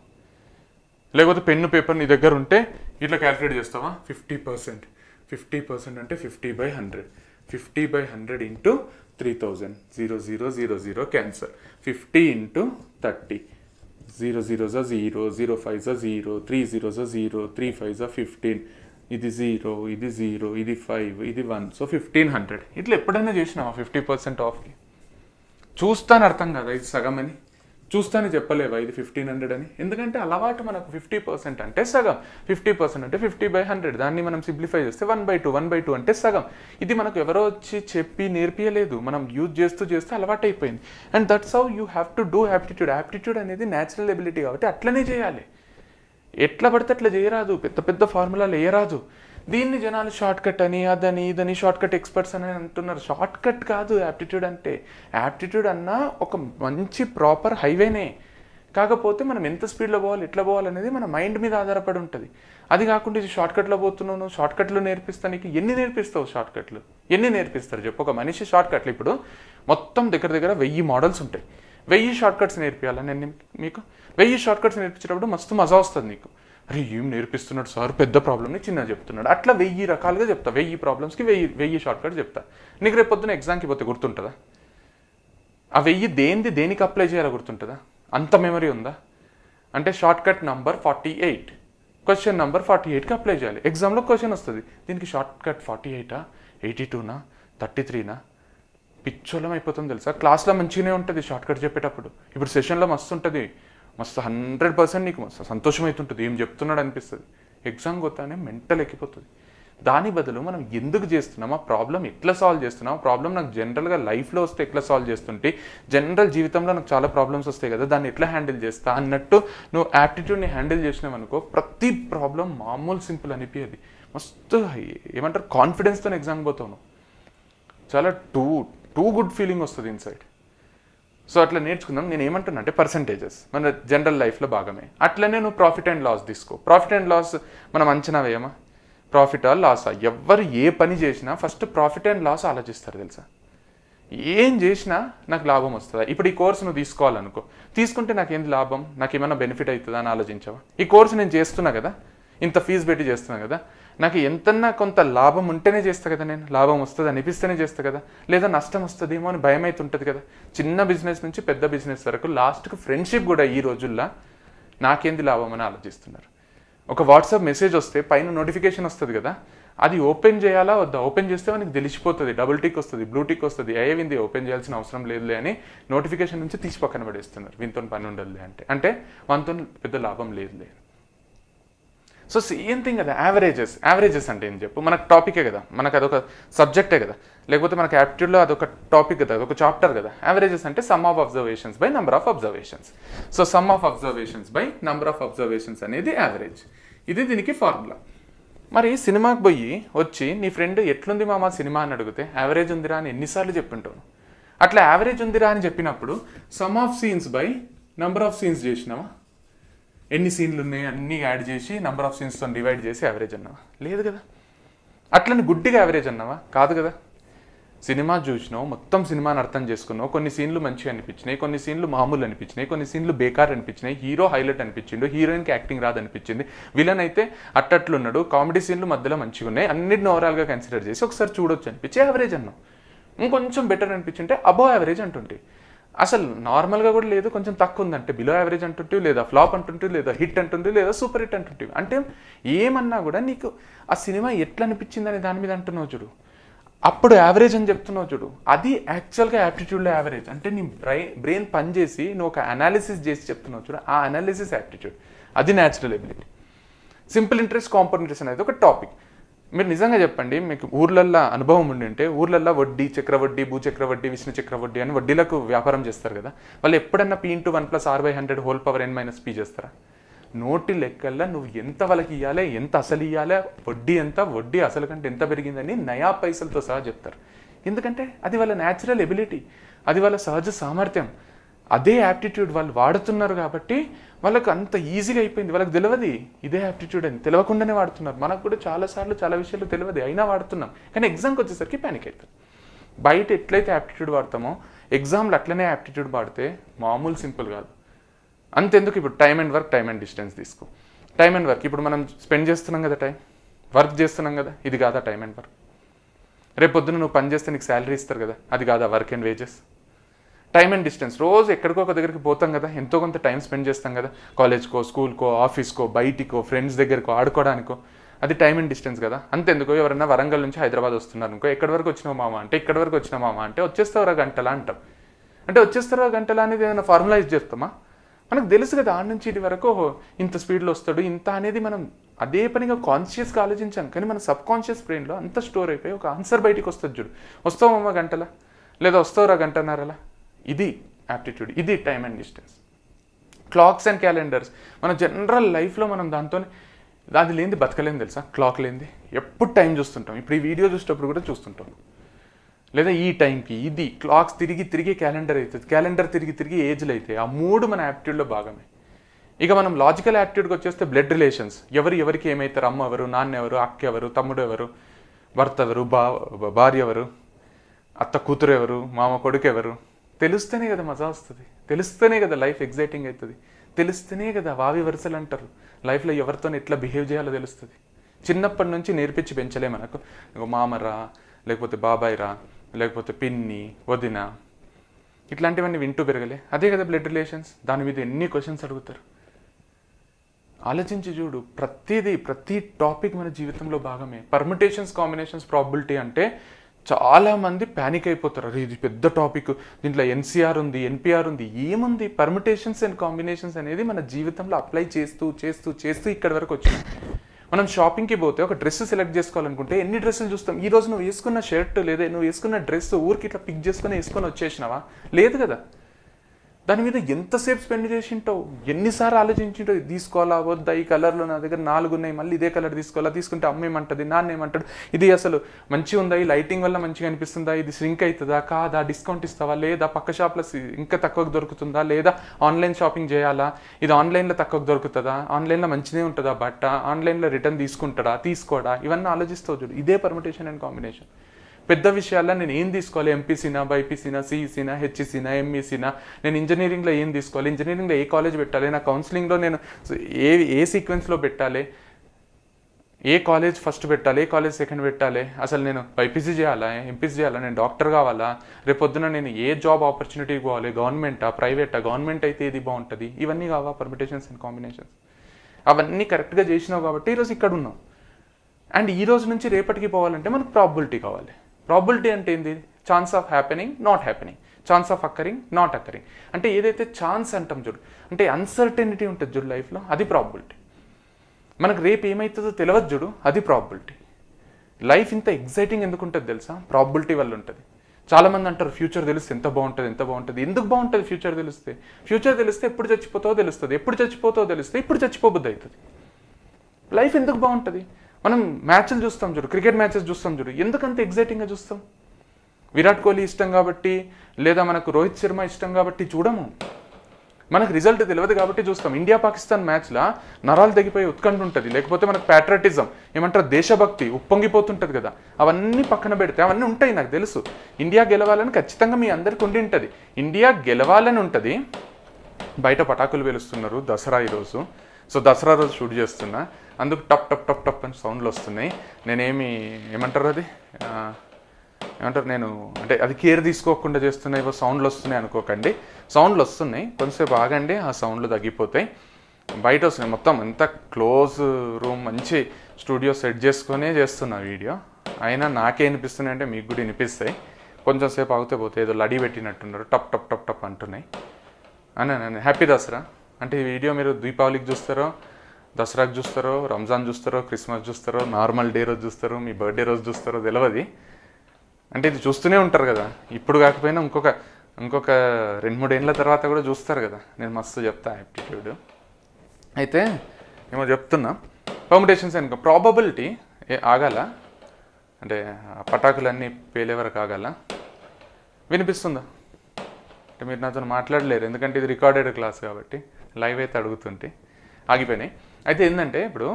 లేకపోతే పెన్ను పేపర్ నీ దగ్గర ఉంటే ఇట్లా క్యాలిక్యులేట్ చేస్తావా? 50% అంటే 50/100, 50/100 into 3000, 0000 cancer, 50 into 30, 0 0s 0, 0 5s 0, 3 0s 0, 3 5s 15, ఇది 0, ఇది 0, ఇది 5, ఇది 1, సో 1500. ఇట్లా ఎప్పుడైనా చేసినావా 50% ఆఫ్కి? చూస్తాను అర్థం కదా ఇది సగం అని, చూస్తానే చెప్పలేవా ఇది 1500 అని? ఎందుకంటే అలవాటు మనకు. 50% అంటే సగం, 50% అంటే 50/100. దాన్ని మనం సింప్లిఫై చేస్తే 1/2 అంటే సగం. ఇది మనకు ఎవరో వచ్చి చెప్పి నేర్పియలేదు, మనం యూజ్ చేస్తూ అలవాటు అయిపోయింది. And that's how you have to do aptitude. Aptitude అనేది న్యాచురల్ ఎబిలిటీ కాబట్టి అట్లనే చేయాలి. ఎట్లా పడితే అట్లా చేయరాదు, పెద్ద ఫార్ములాలు వేయరాదు. దీన్ని జనాలు షార్ట్ కట్ అని అదని ఇదని షార్ట్ కట్ ఎక్స్పర్ట్స్ అని అంటున్నారు. షార్ట్ కట్ కాదు యాప్టిట్యూడ్ అంటే. యాప్టిట్యూడ్ అన్న ఒక మంచి ప్రాపర్ హైవేనే. కాకపోతే మనం ఎంత స్పీడ్లో పోవాలి, ఎట్లా పోవాలనేది మన మైండ్ మీద ఆధారపడి ఉంటుంది. అది కాకుండా ఇది షార్ట్ కట్లో పోతున్నాను, షార్ట్ కట్లు నేర్పిస్తాను, నీకు ఎన్ని నేర్పిస్తావు షార్ట్ కట్లు? ఎన్ని నేర్పిస్తారు చెప్పు? ఒక మనిషి షార్ట్ కట్లు ఇప్పుడు మొత్తం దగ్గర 1000 మోడల్స్ ఉంటాయి. 1000 షార్ట్ కట్స్ నేర్పియాలా నేను మీకు? 1000 షార్ట్ కట్స్ నేర్పించేటప్పుడు మస్తు మజా వస్తుంది నీకు. అరే ఏం నేర్పిస్తున్నాడు సార్, పెద్ద ప్రాబ్లమ్ని చిన్న చెప్తున్నాడు. అట్లా 1000 రకాలుగా చెప్తా. 1000 ప్రాబ్లమ్స్కి 1000 షార్ట్ కట్స్ చెప్తా. నీకు రేపు పొద్దున ఎగ్జామ్కి పోతే గుర్తుంటుందా? ఆ 1000 దేనికి అప్లై చేయాలో గుర్తుంటుందా? అంత మెమరీ ఉందా? అంటే shortcut number 48, question number 48కి అప్లై చేయాలి. ఎగ్జామ్లో క్వశ్చన్ వస్తుంది, దీనికి షార్ట్ కట్ 48, 82, 33. పిచ్చోళం అయిపోతుంది తెలుసా. క్లాస్లో మంచిగానే ఉంటుంది షార్ట్ కట్ చెప్పేటప్పుడు. ఇప్పుడు సెషన్లో మస్తు ఉంటుంది, మస్తు 100% నీకు మస్తు సంతోషం అవుతుంటుంది, ఏం చెప్తున్నాడు అనిపిస్తుంది. ఎగ్జామ్ పోతానే మెంటల్ ఎక్కిపోతుంది. దాని బదులు మనం ఎందుకు చేస్తున్నాం, ఆ ప్రాబ్లం ఎట్లా సాల్వ్ చేస్తున్నాం, ఆ ప్రాబ్లం నాకు జనరల్గా లైఫ్లో వస్తే ఎట్లా సాల్వ్ చేస్తుంటే, జనరల్ జీవితంలో నాకు చాలా ప్రాబ్లమ్స్ వస్తాయి కదా, దాన్ని ఎట్లా హ్యాండిల్ చేస్తా అన్నట్టు నువ్వు యాప్టిట్యూడ్ని హ్యాండిల్ చేసినావు అనుకో, ప్రతి ప్రాబ్లం మామూలు సింపుల్ అనిపించేది. మస్తు ఏమంటారు కాన్ఫిడెన్స్తో ఎగ్జామ్ పోతావు. చాలా టూ గుడ్ ఫీలింగ్ వస్తుంది ఇన్సైడ్. సో అట్లా నేర్చుకుందాం. నేను ఏమంటున్నా అంటే పర్సంటేజెస్ మన జనరల్ లైఫ్లో భాగమే. అట్లనే నువ్వు ప్రాఫిట్ అండ్ లాస్ తీసుకో. ప్రాఫిట్ అండ్ లాస్ మనం అంచనా వేయమా? ప్రాఫిటా లాసా? ఎవరు ఏ పని చేసినా ఫస్ట్ ప్రాఫిట్ అండ్ లాస్ ఆలోచిస్తారు తెలుసా. ఏం చేసినా నాకు లాభం వస్తుందా? ఇప్పుడు ఈ కోర్సు నువ్వు తీసుకోవాలనుకో, తీసుకుంటే నాకేంది లాభం, నాకు ఏమైనా బెనిఫిట్ అవుతుందా అని ఆలోచించావా? ఈ కోర్సు నేను చేస్తున్నా కదా, ఇంత ఫీజు పెట్టి చేస్తున్నా కదా, నాకు ఎంతన్నా కొంత లాభం ఉంటేనే చేస్తా కదా, నేను లాభం వస్తుంది అనిపిస్తేనే చేస్తా కదా, లేదా నష్టం వస్తుందేమో అని భయం అయితే ఉంటుంది కదా. చిన్న బిజినెస్ నుంచి పెద్ద బిజినెస్ వరకు లాస్ట్కి ఫ్రెండ్షిప్ కూడా ఈ రోజుల్లో నాకేంది లాభం అని ఆలోచిస్తున్నారు. ఒక వాట్సాప్ మెసేజ్ వస్తే పైన నోటిఫికేషన్ వస్తుంది కదా, అది ఓపెన్ చేయాలా వద్దా? ఓపెన్ చేస్తే మనకి తెలిసిపోతుంది, డబుల్ టిక్ వస్తుంది, బ్లూ టిక్ వస్తుంది, వింది ఓపెన్ చేయాల్సిన అవసరం లేదులే అని నోటిఫికేషన్ నుంచి తీసి పక్కన పడేస్తున్నారు. వీనితో పని ఉండదులే అంటే మనతో పెద్ద లాభం లేదులే. సో సేమ్ థింగ్ కదా యావరేజెస్ అంటే ఏం చెప్పు, మనకు టాపికే కదా, మనకు అదొక సబ్జెక్టే కదా, లేకపోతే మనకు యాప్టిట్యూడ్లో అదొక టాపిక్ కదా, అదొక చాప్టర్ కదా. యావరేజెస్ అంటే some of observations by number of observations. So some of observations by number of observations అనేది యావరేజ్. ఇది దీనికి ఫార్ములా. మరి సినిమాకి పోయి వచ్చి నీ ఫ్రెండ్ ఎట్లుంది మామ సినిమా అని అడిగితే యావరేజ్ ఉందిరా అని ఎన్నిసార్లు చెప్పింటాను. అట్లా యావరేజ్ ఉందిరా అని చెప్పినప్పుడు some of scenes by number of scenes చేసినావా? ఎన్ని సీన్లు ఉన్నాయి అన్నీ యాడ్ చేసి నెంబర్ ఆఫ్ సీన్స్తో డివైడ్ చేసి యావరేజ్ అన్నావా? లేదు కదా. అట్లని గుడ్డిగా యావరేజ్ అన్నావా? కాదు కదా. సినిమా చూసినావు, మొత్తం సినిమాని అర్థం చేసుకున్నావు, కొన్ని సీన్లు మంచిగా అనిపించినాయి, కొన్ని సీన్లు మామూలు అనిపించినాయి, కొన్ని సీన్లు బేకార్ అనిపించినాయి, హీరో హైలైట్ అనిపించిండు, హీరోయిన్కి యాక్టింగ్ రాదనిపించింది, విలన్ అయితే అట్టట్లున్నాడు, కామెడీ సీన్లు మధ్యలో మంచిగా ఉన్నాయి, అన్నిటిని ఓవరాల్గా కన్సిడర్ చేసి ఒకసారి చూడొచ్చు అనిపించి యావరేజ్ అన్నావు. ఇంకొంచెం బెటర్ అనిపించింటే అబోవ్ యావరేజ్ అంటుంటే, అసలు నార్మల్గా కూడా లేదు, కొంచెం తక్కువ ఉందంటే బిలో యావరేజ్ అంటుంటే, లేదా ఫ్లాప్ అంటుంటే, లేదా హిట్ అంటుంటే, లేదా సూపర్ హిట్ అంటుంటే. అంటే ఏమన్నా కూడా నీకు ఆ సినిమా ఎట్లా అనిపించింది అనే దాని మీద అంటున్నావు చూడు, అప్పుడు యావరేజ్ అని చెప్తున్నావు చూడు, అది యాక్చువల్గా యాప్టిట్యూడ్లో యావరేజ్. అంటే నీ బ్రెయిన్ పనిచేసి నువ్వు ఒక అనాలిసిస్ చేసి చెప్తున్నావు చూడు, ఆ అనాలిసిస్ యాప్టిట్యూడ్, అది natural ability. Simple interest, compound interest అనేది ఒక టాపిక్. మీరు నిజంగా చెప్పండి, మీకు ఊర్లల్లో అనుభవం ఉండి ఉంటే, ఊర్లల్లో వడ్డీ, చక్రవడ్డీ, భూచక్రవడ్డీ, విష్ణు చక్రవడ్డీ అని వడ్డీలకు వ్యాపారం చేస్తారు కదా, వాళ్ళు ఎప్పుడన్నా P*1+R/100 చేస్తారా? నోటి లెక్కల్లో నువ్వు ఎంత వాళ్ళకి ఇవ్వాలి, ఎంత అసలు ఇవ్వాలి, వడ్డీ ఎంత, వడ్డీ అసలు కంటే ఎంత పెరిగిందని నయా పైసలతో సహా చెప్తారు. ఎందుకంటే అది వాళ్ళ న్యాచురల్ ఎబిలిటీ, అది వాళ్ళ సహజ సామర్థ్యం. అదే యాప్టిట్యూడ్ వాళ్ళు వాడుతున్నారు కాబట్టి వాళ్ళకు అంత ఈజీగా అయిపోయింది. వాళ్ళకి తెలియదు ఇదే యాప్టిట్యూడ్ అని, తెలియకుండానే వాడుతున్నారు. మనకు కూడా చాలాసార్లు చాలా విషయాలు తెలియదు, అయినా వాడుతున్నాం. కానీ ఎగ్జామ్కి వచ్చేసరికి ప్యానిక్ అవుతాం. బయట ఎట్లయితే యాప్టిట్యూడ్ వాడతామో ఎగ్జామ్లో అట్లనే యాప్టిట్యూడ్ వాడితే మామూలు సింపుల్ కాదు. అంతెందుకు, ఇప్పుడు time and work, time and distance తీసుకో. టైం అండ్ వర్క్ ఇప్పుడు మనం స్పెండ్ చేస్తున్నాం కదా, వర్క్ చేస్తున్నాం కదా, ఇది కాదా టైం అండ్ వర్క్? రేపు పొద్దున నువ్వు పని చేస్తే నీకు శాలరీ ఇస్తారు కదా, అది కాదా work and wages? Time and distance, రోజు ఎక్కడికో ఒక దగ్గరికి పోతాం కదా, ఎంతో కొంత టైం స్పెండ్ చేస్తాం కదా, కాలేజ్కో, స్కూల్కో, ఆఫీస్కో, బయటికో, ఫ్రెండ్స్ దగ్గరకో, ఆడుకోవడానికో, అది టైం అండ్ డిస్టెన్స్ కదా. అంతెందుకో ఎవరన్నా వరంగల్ నుంచి హైదరాబాద్ వస్తున్నారు అనుకో, ఎక్కడి వరకు వచ్చినావు మామ అంటే, ఇక్కడి వరకు వచ్చినా మామ అంటే, వచ్చేస్తావురా గంటలా అంటాం. అంటే వచ్చేస్తారా గంటలా అనేది ఏమైనా ఫార్ములైజ్ చేస్తామా? మనకు తెలుసు కదా, ఆడ నుంచి ఇటు వరకు ఇంత స్పీడ్లో వస్తాడు ఇంత అనేది మనం అదే పనిగా కాన్షియస్గా ఆలోచించాం. కానీ మన సబ్ కాన్షియస్ బ్రెయిన్లో అంత స్టోర్ అయిపోయి ఒక ఆన్సర్ బయటికి వస్తుంది చూడు, వస్తావమ్మా గంటలా, లేదా వస్తావురా గంటన్నరలా. ఇది యాప్టిట్యూడ్, ఇది time and distance. Clocks and calendars, మన జనరల్ లైఫ్లో మనం దాంతో అది లేనిది బతకలేని తెలుసా. క్లాక్ లేనిది ఎప్పుడు టైం చూస్తుంటాం, ఇప్పుడు ఈ వీడియో చూసేటప్పుడు కూడా చూస్తుంటాం. లేదా ఈ టైంకి ఇది క్లాక్స్ తిరిగి తిరిగి క్యాలెండర్ అవుతుంది, క్యాలెండర్ తిరిగి తిరిగి ఏజ్లు అవుతాయి. ఆ మూడు మన యాప్టిట్యూడ్లో భాగమే. ఇక మనం లాజికల్ యాప్టిట్యూడ్కి వచ్చేస్తే బ్లడ్ రిలేషన్స్, ఎవరికి ఏమవుతారు, అమ్మ ఎవరు, నాన్న ఎవరు, అక్క ఎవరు, తమ్ముడు ఎవరు, భర్త ఎవరు, భార్య ఎవరు, అత్త కూతురు ఎవరు, మామ కొడుకు ఎవరు, తెలుస్తేనే కదా మజా వస్తుంది, తెలుస్తేనే కదా లైఫ్ ఎగ్జైటింగ్ అవుతుంది, తెలుస్తేనే కదా వావి వరుసలు అంటారు. లైఫ్లో ఎవరితో ఎట్లా బిహేవ్ చేయాలో తెలుస్తుంది. చిన్నప్పటి నుంచి నేర్పించి పెంచలే మనకు, మామరా, లేకపోతే బాబాయ్ రా, లేకపోతే పిన్ని, వదిన, ఇట్లాంటివన్నీ వింటూ పెరగలే. అదే కదా బ్లడ్ రిలేషన్స్. దాని మీద ఎన్ని క్వశ్చన్స్ అడుగుతారు, ఆలోచించి చూడు. ప్రతి టాపిక్ మన జీవితంలో భాగమే. పర్ముటేషన్స్, కాంబినేషన్స్, ప్రాబిలిటీ అంటే చాలామంది ప్యానిక్ అయిపోతారు. అరే ఇది పెద్ద టాపిక్, దీంట్లో ఎన్సీఆర్ ఉంది, ఎన్పిఆర్ ఉంది, ఏముంది? పర్ముటేషన్స్ అండ్ కాంబినేషన్స్ అనేది మన జీవితంలో అప్లై చేస్తూ చేస్తూ చేస్తూ ఇక్కడి వరకు వచ్చింది. మనం షాపింగ్కి పోతే ఒక డ్రెస్ సెలెక్ట్ చేసుకోవాలనుకుంటే ఎన్ని డ్రెస్సులు చూస్తాం. ఈరోజు నువ్వు వేసుకున్న షర్ట్ లేదా నువ్వు వేసుకున్న డ్రెస్ ఊరికి ఇట్లా పిక్ చేసుకుని వేసుకొని వచ్చేసినావా? లేదు కదా. దాని మీద ఎంతసేపు స్పెండ్ చేసింటావు, ఎన్నిసార్లు ఆలోచించింటావు, ఇది తీసుకోవాలా వద్దా, ఈ కలర్లో నా దగ్గర 4 ఉన్నాయి, మళ్ళీ ఇదే కలర్ తీసుకోవాలా, తీసుకుంటే అమ్మేమంటుంది, నాన్న ఏమంటాడు, ఇది అసలు మంచిగా ఉందా, ఈ లైటింగ్ వల్ల మంచిగా అనిపిస్తుందా, ఇది శ్రింక్ అవుతుందా కాదా, డిస్కౌంట్ ఇస్తావా లేదా, పక్క షాప్లో ఇంకా తక్కువకు దొరుకుతుందా లేదా, ఆన్లైన్ షాపింగ్ చేయాలా, ఇది ఆన్లైన్లో తక్కువకు దొరుకుతుందా, ఆన్లైన్లో మంచిదే ఉంటుందా బట్ట, ఆన్లైన్లో రిటర్న్ తీసుకుంటాడా తీసుకోడా, ఇవన్నీ ఆలోచిస్తావు చూడు. ఇదే పర్ముటేషన్ అండ్ కాంబినేషన్. పెద్ద విషయాల్లో నేను ఏం తీసుకోవాలి, ఎంపీసీనా, బైపీసీనా, సిఈసీనా, హెచ్ఈసీనా, ఎంఈసీనా, నేను ఇంజనీరింగ్లో ఏం తీసుకోవాలి, ఇంజనీరింగ్లో ఏ కాలేజ్ పెట్టాలి, నా కౌన్సిలింగ్లో నేను ఏ సీక్వెన్స్లో పెట్టాలి, ఏ కాలేజ్ ఫస్ట్ పెట్టాలి, ఏ కాలేజ్ సెకండ్ పెట్టాలి, అసలు నేను బైపీసీ చేయాలా, ఎంపీసీ చేయాలా, నేను డాక్టర్ కావాలా, రేపొద్దున నేను ఏ జాబ్ ఆపర్చునిటీకి పోవాలి, గవర్నమెంటా ప్రైవేటా, గవర్నమెంట్ అయితే ఏది బాగుంటుంది, ఇవన్నీ కావా పర్మిటేషన్స్ అండ్ కాంబినేషన్స్. అవన్నీ కరెక్ట్గా చేసినావు కాబట్టి ఈరోజు ఇక్కడ ఉన్నాం. అండ్ ఈ రోజు నుంచి రేపటికి పోవాలంటే మనకు ప్రాబిలిటీ కావాలి. ప్రాబిలిటీ అంటే ఏంది, chance of happening not happening, chance of occurring not occurring. అంటే ఏదైతే ఛాన్స్ అంటాం చూడు, అంటే అన్సర్టెనిటీ ఉంటుంది చూడు లైఫ్లో, అది ప్రాబిలిటీ. మనకు రేపు ఏమవుతుందో తెలియదు చూడు, అది ప్రాబిలిటీ. లైఫ్ ఇంత ఎగ్జైటింగ్ ఎందుకు ఉంటుంది తెలుసా, ప్రాబిలిటీ వల్ల ఉంటుంది. చాలామంది అంటారు ఫ్యూచర్ తెలిస్తే ఎంత బాగుంటుంది, ఎంత బాగుంటుంది. ఎందుకు బాగుంటుంది ఫ్యూచర్ తెలిస్తే? ఫ్యూచర్ తెలిస్తే ఎప్పుడు చచ్చిపోతావో తెలుస్తుంది, ఎప్పుడు చచ్చిపోతావో తెలిస్తే ఇప్పుడు చచ్చిపోబుద్ది అవుతుంది. లైఫ్ ఎందుకు బాగుంటుంది? మనం మ్యాచ్లు చూస్తాం చూడు, క్రికెట్ మ్యాచెస్ చూస్తాం చూడు, ఎందుకంత ఎగ్జైటింగ్గా చూస్తాం? విరాట్ కోహ్లీ ఇష్టం కాబట్టి, లేదా మనకు రోహిత్ శర్మ ఇష్టం కాబట్టి చూడము, మనకు రిజల్ట్ తెలియదు కాబట్టి చూస్తాం. ఇండియా పాకిస్తాన్ మ్యాచ్లో నరాలు తెగిపోయి ఉత్కంఠ ఉంటుంది, లేకపోతే మనకు ప్యాట్రియాటిజం ఏమంటారు, దేశభక్తి ఉప్పొంగిపోతుంటుంది కదా, అవన్నీ పక్కన పెడితే అవన్నీ ఉంటాయి. నాకు తెలుసు ఇండియా గెలవాలని ఖచ్చితంగా మీ అందరికి ఉండి ఉంటుంది, ఇండియా గెలవాలని ఉంటుంది. బయట పటాకులు పేలుస్తున్నారు దసరా ఈరోజు, సో దసరా రోజు షూట్ చేస్తున్నా, అందుకు టప్ టప్ టప్ టప్ అని సౌండ్లు వస్తున్నాయి. ఏమంటారు అది ఏమంటారు, నేను అంటే అది కేర్ తీసుకోకుండా చేస్తున్నాయి, సౌండ్లు వస్తున్నాయి అనుకోకండి. సౌండ్లు వస్తున్నాయి, కొంతసేపు ఆగండి, ఆ సౌండ్లు తగ్గిపోతాయి. బయట వస్తున్నాయి, మొత్తం ఎంత క్లోజ్ రూమ్, మంచి స్టూడియో సెట్ చేసుకునే చేస్తున్నా వీడియో. అయినా నాకే వినిపిస్తున్నాయి అంటే మీకు కూడా వినిపిస్తాయి. కొంచెం సేపు ఆగితే పోతే ఏదో లడి పెట్టినట్టున్నారు, టప్ టప్ టప్ టప్ అంటున్నాయి. అని హ్యాపీ దసరా. అంటే ఈ వీడియో మీరు దీపావళికి చూస్తారో, దసరాకి చూస్తారో, రంజాన్ చూస్తారో, క్రిస్మస్ చూస్తారో, నార్మల్ డే రోజు చూస్తారో, మీ బర్త్డే రోజు చూస్తారో తెలియదు. అంటే ఇది చూస్తూనే ఉంటారు కదా, ఇప్పుడు కాకపోయినా ఇంకొక 2-3 ఏళ్ళ తర్వాత కూడా చూస్తారు కదా. నేను మస్తు చెప్తా యాప్టిట్యూడ్. అయితే ఏమో చెప్తున్నా, పర్ముటేషన్స్ అనుకో, ప్రాబబిలిటీ ఆగాల, అంటే పటాకులన్నీ పేలే వరకు ఆగాల. వినిపిస్తుందా? అంటే మీరు నాతో మాట్లాడలేరు, ఎందుకంటే ఇది రికార్డెడ్ క్లాస్ కాబట్టి, లైవ్ అయితే అడుగుతుంటే ఆగిపోయినాయి. అయితే ఏంటంటే ఇప్పుడు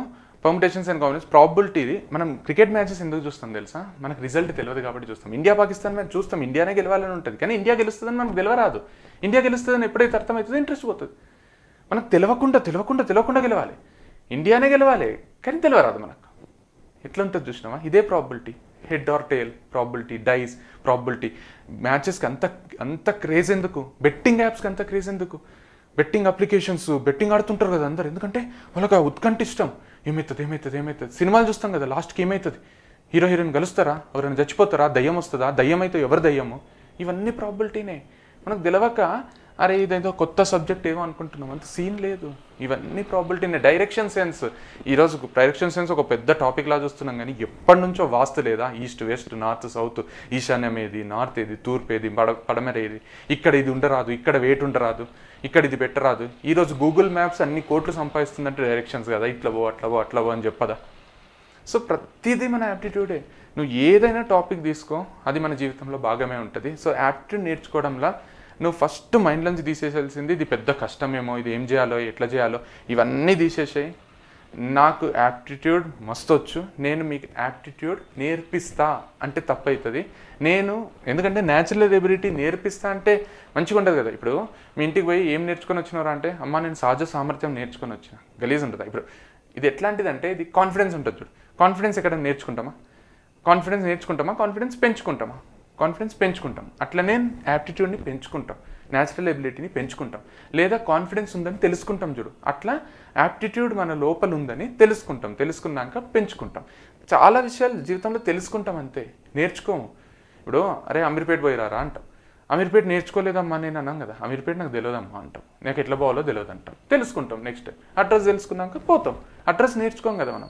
పర్ముటేషన్స్ అండ్ కాంబినేషన్స్ ప్రాబిలిటీ, మనం క్రికెట్ మ్యాచెస్ ఎందుకు చూస్తాం తెలుసా, మనకు రిజల్ట్ తెలియదు కాబట్టి చూస్తాం. ఇండియా పాకిస్తాన్ మ్యాచ్ చూస్తాం, ఇండియానే గెలవాలని ఉంటుంది, కానీ ఇండియా గెలుస్తుందని మనకు తెలియరాదు. ఇండియా గెలుస్తుందని ఎప్పుడైతే అర్థమవుతుందో ఇంట్రెస్ట్ పోతుంది. మనకు తెలియకుండా గెలవాలి, ఇండియానే గెలవాలి, కానీ తెలియరాదు మనకు. ఎట్లా ఉంటుంది చూసినావా? ఇదే probability. Head or tail probability, dice probability. మ్యాచెస్కి అంత క్రేజ్ ఎందుకు? బెట్టింగ్ యాప్స్కి అంత క్రేజ్ ఎందుకు? బెట్టింగ్ అప్లికేషన్స్, బెట్టింగ్ ఆడుతుంటారు కదా అందరు, ఎందుకంటే వాళ్ళకి ఉత్కంఠ ఇష్టం. ఏమవుతుంది సినిమాలు చూస్తాం కదా, లాస్ట్కి ఏమవుతుంది, హీరో హీరోయిన్ కలుస్తారా, ఎవరైనా చచ్చిపోతారా, దయ్యం వస్తుందా, దయ్యం అయితే ఎవరు దయ్యము, ఇవన్నీ ప్రాబిలిటీనే. మనకు తెలవక అరే ఇదేదో కొత్త సబ్జెక్ట్ ఏమో అనుకుంటున్నాం, అంత సీన్ లేదు. ఇవన్నీ ప్రాబిలిటీనే. డైరెక్షన్ సెన్స్, ఈరోజు డైరెక్షన్ సెన్స్ ఒక పెద్ద టాపిక్ లా చూస్తున్నాం, కానీ ఎప్పటి నుంచో వాస్తు లేదా, ఈస్ట్ వెస్ట్ నార్త్ సౌత్, ఈశాన్యం ఏది, నార్త్ ఏది, తూర్పు ఏది, పడమర ఏది, ఇక్కడ ఇది ఉండరాదు, ఇక్కడ వెయిట్ ఉండరాదు, ఇక్కడ ఇది పెట్టరాదు. ఈరోజు గూగుల్ మ్యాప్స్ అన్ని కోట్లు సంపాదిస్తుందంటే డైరెక్షన్స్ కదా, ఇట్లా పో అని చెప్పదా. సో ప్రతిదీ మన యాప్టిట్యూడే. నువ్వు ఏదైనా టాపిక్ తీసుకో, అది మన జీవితంలో భాగమే ఉంటుంది. సో యాప్టిట్యూడ్ నేర్చుకోవడంలో నువ్వు ఫస్ట్ మైండ్లోంచి తీసేసాల్సింది ఇది పెద్ద కష్టమేమో, ఇది ఏం చేయాలో, ఎట్లా చేయాలో, ఇవన్నీ తీసేసాయి. నాకు యాప్టిట్యూడ్ మస్తు వచ్చు, నేను మీకు యాప్టిట్యూడ్ నేర్పిస్తా అంటే తప్పు అవుతుంది. ఎందుకంటే న్యాచురల్ ఎబిలిటీ నేర్పిస్తా అంటే మంచిగా ఉంటుంది కదా. ఇప్పుడు మీ ఇంటికి పోయి ఏం నేర్చుకొని వచ్చినారా అంటే, అమ్మ నేను సహజ సామర్థ్యం నేర్చుకొని వచ్చిన, గలీజ్ ఉంటుంది. ఇప్పుడు ఇది ఎట్లాంటిదంటే, ఇది కాన్ఫిడెన్స్ ఉంటుంది చూడు. కాన్ఫిడెన్స్ ఎక్కడ నేర్చుకుంటామా? కాన్ఫిడెన్స్ పెంచుకుంటాం. అట్లనే యాప్టిట్యూడ్ని పెంచుకుంటాం, న్యాచురల్ ఎబిలిటీని పెంచుకుంటాం, లేదా కాన్ఫిడెన్స్ ఉందని తెలుసుకుంటాం చూడు. అట్లా యాప్టిట్యూడ్ మన లోపల ఉందని తెలుసుకున్నాక పెంచుకుంటాం. చాలా విషయాలు జీవితంలో తెలుసుకుంటాం అంతే, నేర్చుకోము. ఇప్పుడు అరే అమీర్పేట పోయిరారా అంటాం, అమీర్పేట నేర్చుకోలేదమ్మా నేను అన్నాం కదా, అమీర్పేట నాకు తెలియదమ్మా అంటాం, నాకు ఎట్లా పోవాలో తెలియదు అంటాం, తెలుసుకుంటాం. నెక్స్ట్ అడ్రస్ తెలుసుకున్నాక పోతాం, అడ్రస్ నేర్చుకోం కదా మనం.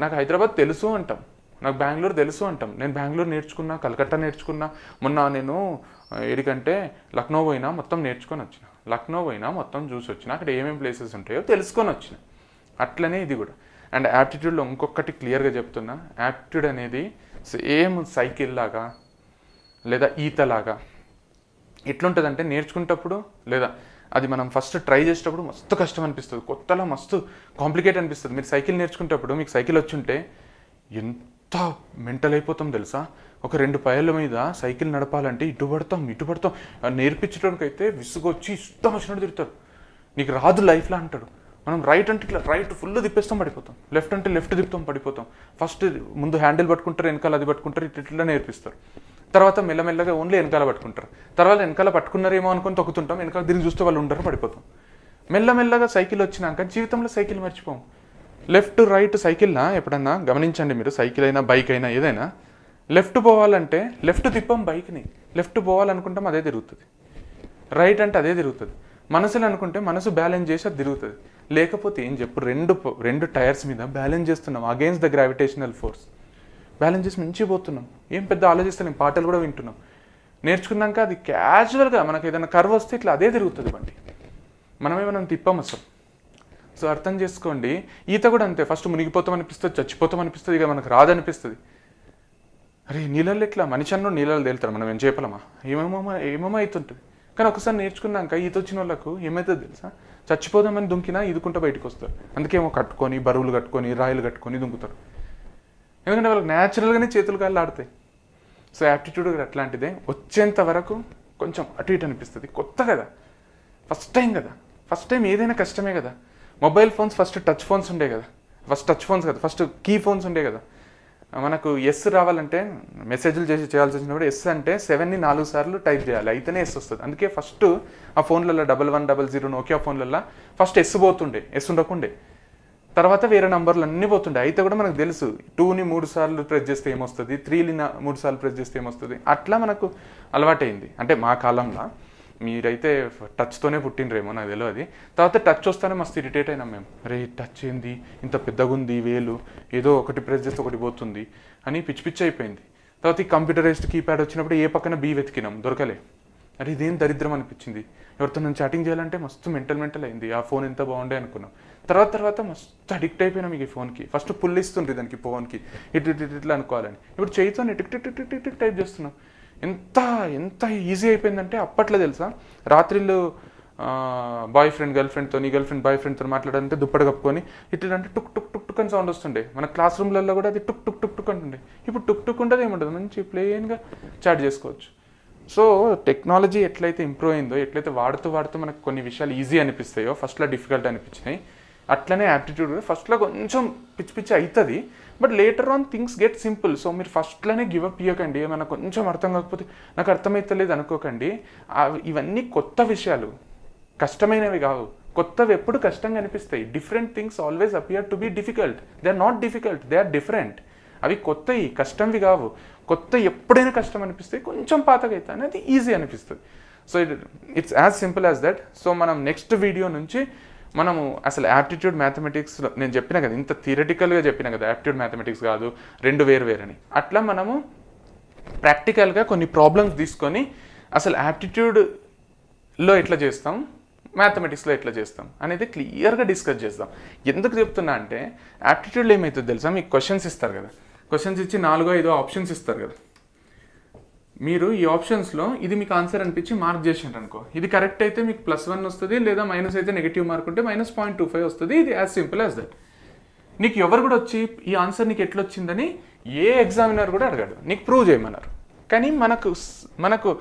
నాకు హైదరాబాద్ తెలుసు అంటాం, నాకు బెంగళూరు తెలుసు అంటాం. నేను బెంగళూరు నేర్చుకున్నా, కలకత్తా నేర్చుకున్నా, మొన్న నేను ఏడికంటే లక్నో పోయినా మొత్తం నేర్చుకొని వచ్చిన, లక్నో పోయినా మొత్తం చూసి వచ్చిన, అక్కడ ఏమేమి ప్లేసెస్ ఉంటాయో తెలుసుకొని వచ్చిన. అట్లనే ఇది కూడా. అండ్ యాప్టిట్యూడ్లో ఇంకొకటి క్లియర్గా చెప్తున్నా, యాప్టిట్యూడ్ అనేది సేమ్ సైకిల్ లాగా లేదా ఈతలాగా ఎట్లుంటుందంటే నేర్చుకునేటప్పుడు లేదా అది మనం ఫస్ట్ ట్రై చేసేటప్పుడు మస్తు కష్టం అనిపిస్తుంది, కొత్తలా మస్తు కాంప్లికేట్ అనిపిస్తుంది. మీరు సైకిల్ నేర్చుకునేటప్పుడు మీకు సైకిల్ వచ్చుంటే ఎంత మెంటల్ అయిపోతాం తెలుసా. ఒక 2 పైర్ల మీద సైకిల్ నడపాలంటే ఇటు పడతాం నేర్పించడానికి అయితే విసుగొచ్చి ఇష్టం వచ్చినట్టు తిరుగుతారు. నీకు రాదు లైఫ్లో అంటాడు. మనం రైట్ అంటే ఇట్లా రైట్ ఫుల్ తిప్పేస్తాం పడిపోతాం, లెఫ్ట్ అంటే లెఫ్ట్ తిప్పుతాం పడిపోతాం. ఫస్ట్ ముందు హ్యాండిల్ పట్టుకుంటారు, వెనకాల అది పట్టుకుంటారు, ఇట్లా నేర్పిస్తారు. తర్వాత మెల్లమెల్లగా ఓన్లీ వెనకాల పట్టుకుంటారు. తర్వాత వెనకాల పట్టుకున్నారేమో అనుకుని తొక్కుతుంటాం, వెనకాల తిరిగి చూస్తే వాళ్ళు ఉంటారు, పడిపోతాం. మెల్లమెల్లగా సైకిల్ వచ్చినాక జీవితంలో సైకిల్ మర్చిపోం. లెఫ్ట్ రైట్ సైకిల్నా ఎప్పుడన్నా గమనించండి మీరు, సైకిల్ అయినా బైక్ అయినా ఏదైనా, లెఫ్ట్ పోవాలంటే లెఫ్ట్ తిప్పం బైక్ని, లెఫ్ట్ పోవాలనుకుంటాం అదే తిరుగుతుంది. రైట్ అంటే అదే తిరుగుతుంది. మనసులో అనుకుంటే మనసు బ్యాలెన్స్ చేసి అది తిరుగుతుంది. లేకపోతే ఏం చెప్పు, రెండు టైర్స్ మీద బ్యాలెన్స్ చేస్తున్నాం against the gravitational force. Balance చేసి మంచిగా పోతున్నాం, ఏం పెద్ద ఆలోచిస్తలేం, పాటలు కూడా వింటున్నాం. నేర్చుకున్నాక అది క్యాజువల్గా మనకు ఏదైనా కర్వ్ వస్తే ఇట్లా అదే తిరుగుతుంది బండి, మనం తిప్పం అసలు. సో అర్థం చేసుకోండి. ఈత కూడా అంతే, ఫస్ట్ మునిగిపోతాం అనిపిస్తుంది, చచ్చిపోతాం అనిపిస్తుంది, ఇక మనకు రాదనిపిస్తుంది. అరే నీళ్ళల్లో ఇట్లా మనిషి అన్నో నీళ్ళలో తేలుతారు, మనం ఏం చేయగలమా, ఏమేమో అవుతుంటుంది. కానీ ఒకసారి నేర్చుకున్నాక ఈత వచ్చిన వాళ్ళకు ఏమవుతుంది తెలుసా, చచ్చిపోదామని దుంకినా ఈదుకుంటూ బయటకు వస్తారు. అందుకేమో కట్టుకొని బరువులు కట్టుకొని రాయిలు కట్టుకొని దుంకుతారు, ఎందుకంటే వాళ్ళకి న్యాచురల్గానే చేతులు కాళ్ళు ఆడతాయి. So aptitude అట్లాంటిదే. వచ్చేంత వరకు కొంచెం అటు ఇటు అనిపిస్తుంది, కొత్త కదా, ఫస్ట్ టైం ఏదైనా కష్టమే కదా. Mobile phones first touch phones ఉండే కదా, ఫస్ట్ కీ ఫోన్స్ ఉండే కదా. మనకు ఎస్ రావాలంటే మెసేజ్లు చేయాల్సి వచ్చినప్పుడు ఎస్ అంటే 7ని 4 సార్లు టైప్ చేయాలి, అయితేనే ఎస్ వస్తుంది. అందుకే ఫస్ట్ ఆ ఫోన్లలో 1100 నోకియా ఫోన్లలో ఫస్ట్ ఎస్ పోతుండే, ఎస్ ఉండకుండే. తర్వాత వేరే నంబర్లు అన్నీ పోతుండే. అయితే కూడా మనకు తెలుసు 2ని 3 సార్లు ప్రెస్ చేస్తే ఏమొస్తుంది, 3ని 3 సార్లు ప్రెస్ చేస్తే ఏమొస్తుంది. అట్లా మనకు అలవాటైంది. అంటే మా కాలంలో, మీరైతే టచ్తోనే పుట్టినరేమో నాకు తెలియదు. తర్వాత టచ్ వస్తానే మస్తు ఇరిటేట్ అయినాం మేము. అరే టచ్ ఏంది ఇంత పెద్దగా ఉంది, వేలు ఏదో ఒకటి ప్రెస్ చేస్తే ఒకటి పోతుంది అని పిచ్చి అయిపోయింది. తర్వాత ఈ కంప్యూటరైజ్డ్ కీప్యాడ్ వచ్చినప్పుడు ఏ పక్కన బీ వెతికినాం, దొరకలే. అరే ఇదేం దరిద్రం అనిపించింది, ఎవరితో నేను చాటింగ్ చేయాలంటే మస్తు మెంటల్ అయింది, ఆ ఫోన్ ఎంత బాగుండే అనుకున్నాం. తర్వాత మస్తు అడిక్ట్ అయిపోయినాం మీకు ఈ ఫోన్కి. ఫస్ట్ పుల్ ఇస్తుండ్రి దానికి ఫోన్కి, ఇట్లా అనుకోవాలని. ఇప్పుడు చేయితో టిక్ టైప్ చేస్తున్నాం. ఎంత ఈజీ అయిపోయిందంటే అప్పట్లో తెలుసా, రాత్రిళ్ళు బాయ్ ఫ్రెండ్ గర్ల్ ఫ్రెండ్తో మాట్లాడాలంటే దుప్పటి కప్పుకొని ఇట్లా అంటే టుక్ టుక్ టుక్ టుక్ అని సౌండ్ వస్తుండే. మన క్లాస్ రూమ్లలో కూడా అది టుక్ టుక్ టుక్ టుక్ అంటుండే. ఇప్పుడు టుక్ టుక్ ఉంటుంది, ఏముంటుంది, మంచి ప్లెయిన్గా చాట్ చేసుకోవచ్చు. సో టెక్నాలజీ ఎట్లయితే ఇంప్రూవ్ అయిందో, ఎట్లయితే వాడుతూ మనకు కొన్ని విషయాలు ఈజీ అనిపిస్తాయో, ఫస్ట్లో డిఫికల్ట్ అనిపించినాయి, అట్లనే యాప్టిట్యూడ్ ఫస్ట్లో కొంచెం పిచ్చి అవుతుంది, but later on things get simple. So మీరు ఫస్ట్లోనే గివప్ ఇవ్వకండి. ఏమైనా కొంచెం అర్థం కాకపోతే నాకు అర్థమవుతలేదు అనుకోకండి. ఇవన్నీ కొత్త విషయాలు, కష్టమైనవి కావు. కొత్తవి ఎప్పుడు కష్టంగా అనిపిస్తాయి. Different things always appear to be difficult. They are not difficult, they are different. అవి కొత్తవి, కష్టంవి కావు. కొత్త ఎప్పుడైనా కష్టం అనిపిస్తాయి, కొంచెం పాతగా అయితే అనేది ఈజీ అనిపిస్తుంది. So it's as simple as that. So మనం నెక్స్ట్ వీడియో నుంచి మనము అసలు యాప్టిట్యూడ్ మ్యాథమెటిక్స్లో నేను చెప్పిన కదా, ఇంత థియరటికల్గా చెప్పిన కదా, యాప్టిట్యూడ్ మ్యాథమెటిక్స్ కాదు, రెండు వేరు అని. అట్లా మనము ప్రాక్టికల్గా కొన్ని ప్రాబ్లమ్స్ తీసుకొని అసలు యాప్టిట్యూడ్లో ఎట్లా చేస్తాం, మ్యాథమెటిక్స్లో ఎట్లా చేస్తాం అనేది క్లియర్గా డిస్కస్ చేద్దాం. ఎందుకు చెప్తున్నా అంటే యాప్టిట్యూడ్లో ఏమవుతుంది తెలుసా, మీకు క్వశ్చన్స్ ఇస్తారు కదా, క్వశ్చన్స్ ఇచ్చి 4-5 ఆప్షన్స్ ఇస్తారు కదా. మీరు ఈ ఆప్షన్స్లో ఇది మీకు ఆన్సర్ అనిపించి మార్క్ చేసిండ్రు అనుకో, ఇది కరెక్ట్ అయితే మీకు +1 వస్తుంది, లేదా మైనస్ అయితే నెగిటివ్ మార్క్ ఉంటే -0.25 వస్తుంది. ఇది యాజ్ సింపుల్ యాజ్ దట్. నీకు ఎవరు కూడా వచ్చి ఈ ఆన్సర్ నీకు ఎట్లా వచ్చిందని ఏ ఎగ్జామినర్ కూడా అడగాడు, నీకు ప్రూవ్ చేయమన్నారు. కానీ మనకు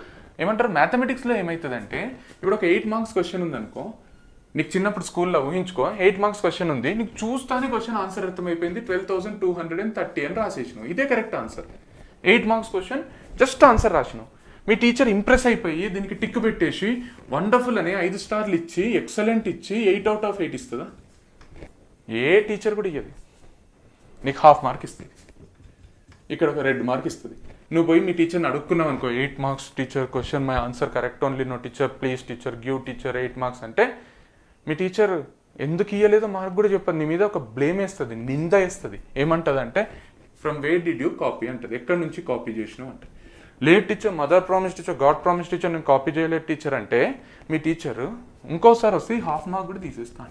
ఏమంటారు, మ్యాథమెటిక్స్లో ఏమవుతుందంటే, ఇప్పుడు ఒక 8 మార్క్స్ క్వశ్చన్ ఉందనుకో, నీకు చిన్నప్పుడు స్కూల్లో ఊహించుకో 8 మార్క్స్ క్వశ్చన్ ఉంది, నీకు చూస్తానే క్వశ్చన్ ఆన్సర్ అర్థమైపోయింది, 12,230 అని రాసేసినావు, ఇదే correct answer. 8 marks question just answer రాసినావు. మీ టీచర్ ఇంప్రెస్ అయిపోయి దీనికి టిక్ పెట్టేసి వండర్ఫుల్ అని 5 స్టార్లు ఇచ్చి ఎక్సలెంట్ ఇచ్చి 8 out of 8 ఇస్తుందా? ఏ టీచర్ కూడా ఇయ్యదు. నీకు ½ మార్క్ ఇస్తుంది, ఇక్కడ ఒక రెడ్ మార్క్ ఇస్తుంది. నువ్వు పోయి మీ టీచర్ని అడుక్కున్నావు అనుకో, 8 marks teacher question my answer correct only, no teacher please teacher give teacher 8 marks అంటే, మీ టీచర్ ఎందుకు ఇయ్యలేదో మార్క్ కూడా చెప్పదు, నీ మీద ఒక బ్లేమ్ వేస్తుంది, నింద వేస్తుంది. ఏమంటుంది అంటే from where did you copy అంటది, ఎక్కడి నుంచి కాపీ చేసినావు అంటే. లేదు teacher, mother promise teacher, God promise teacher, నేను కాపీ చేయలేదు టీచర్ అంటే మీ టీచర్ ఇంకోసారి వస్తే హాఫ్ మార్క్ కూడా తీసేస్తా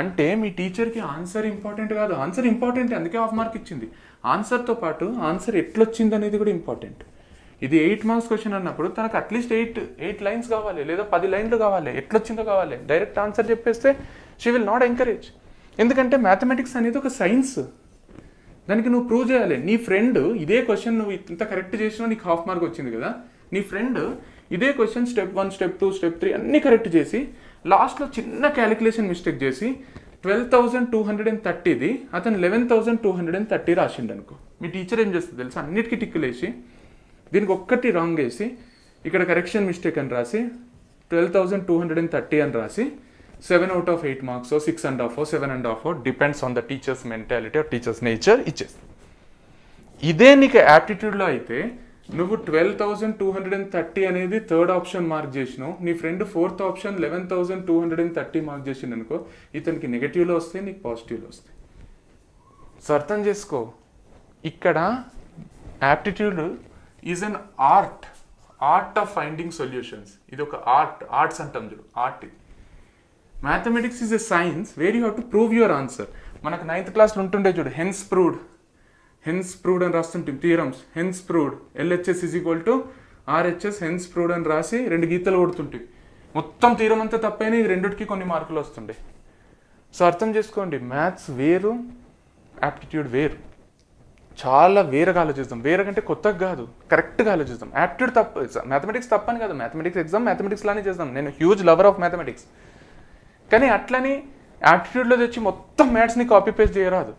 అంటే మీ టీచర్కి ఆన్సర్ ఇంపార్టెంట్ కాదు. ఆన్సర్ ఇంపార్టెంట్, అందుకే హాఫ్ మార్క్ ఇచ్చింది. ఆన్సర్తో పాటు ఆన్సర్ ఎట్లొచ్చింది అనేది కూడా ఇంపార్టెంట్. ఇది 8 మార్క్స్ క్వశ్చన్ అన్నప్పుడు తనకు అట్లీస్ట్ 8 లైన్స్ కావాలి, లేదా 10 లైన్లు కావాలి, ఎట్లొచ్చిందో కావాలి. డైరెక్ట్ ఆన్సర్ చెప్పేస్తే షీ విల్ నాట్ ఎంకరేజ్. ఎందుకంటే మ్యాథమెటిక్స్ అనేది ఒక సైన్స్, దానికి నువ్వు ప్రూవ్ చేయాలి. నీ ఫ్రెండ్ ఇదే క్వశ్చన్ నువ్వు ఇంత కరెక్ట్ చేసినా నీకు హాఫ్ మార్క్ వచ్చింది కదా. నీ ఫ్రెండ్ ఇదే క్వశ్చన్ స్టెప్ 1, స్టెప్ 2, స్టెప్ 3 అన్నీ కరెక్ట్ చేసి లాస్ట్లో చిన్న క్యాలిక్యులేషన్ మిస్టేక్ చేసి 12,230ది అతను 11,230 రాసిండు అనుకో. మీ టీచర్ ఏం చేస్తుంది తెలుసా, అన్నిటికీ టిక్కులు వేసి దీనికి ఒక్కటి రాంగ్ వేసి ఇక్కడ కరెక్షన్ మిస్టేక్ అని రాసి 12,230 అని రాసి 7 out of 8 marks 6.5 7.5 depends on the teacher's mentality or teacher's nature ఇచ్చేస్తుంది. ఇదే నీకు యాప్టిట్యూడ్లో అయితే నువ్వు 12,230 అనేది థర్డ్ ఆప్షన్ మార్క్ చేసినావు, నీ ఫ్రెండ్ ఫోర్త్ ఆప్షన్ 11,230 మార్క్ చేసిండు అనుకో. ఇతనికి నెగటివ్లో వస్తాయి, నీకు పాజిటివ్లో వస్తాయి. సో అర్థం చేసుకో, ఇక్కడ aptitude is an art of finding solutions. ఇది ఒక ఆర్ట్స్ అంటాం చూడు, art. Mathematics is a science where you have to prove your answer. మనకు 9th క్లాస్లో ఉంటుండే చూడు, హెన్స్ ప్రూవ్డ్ అని రాస్తుంటాం theorems. Hence proved LHS is equal to RHS hence proved అని రాసి 2 గీతలు కొడుతుంటాయి. మొత్తం థియరం అంతా తప్పైనా ఇది రెండుకి కొన్ని మార్కులు వస్తుండే. సో అర్థం చేసుకోండి, మ్యాథ్స్ వేరు, యాప్టిట్యూడ్ వేరు. చాలా వేరుగా ఆలోచిస్తాం. వేరకంటే కొత్తగా కాదు, కరెక్ట్గా ఆలోచిస్తాం. యాప్టిట్యూడ్ తప్పు, మ్యాథమెటిక్స్ తప్పని కాదు. మ్యాథమెటిక్స్ ఎగ్జామ్ మ్యాథమెటిక్స్ లానే చేస్తాం. నేను హ్యూజ్ లవర్ ఆఫ్ మ్యాథమెటిక్స్. కానీ అట్లని యాప్టిట్యూడ్లో తెచ్చి మొత్తం మ్యాథ్స్ని కాపీ పేస్ట్ చేయరాదు.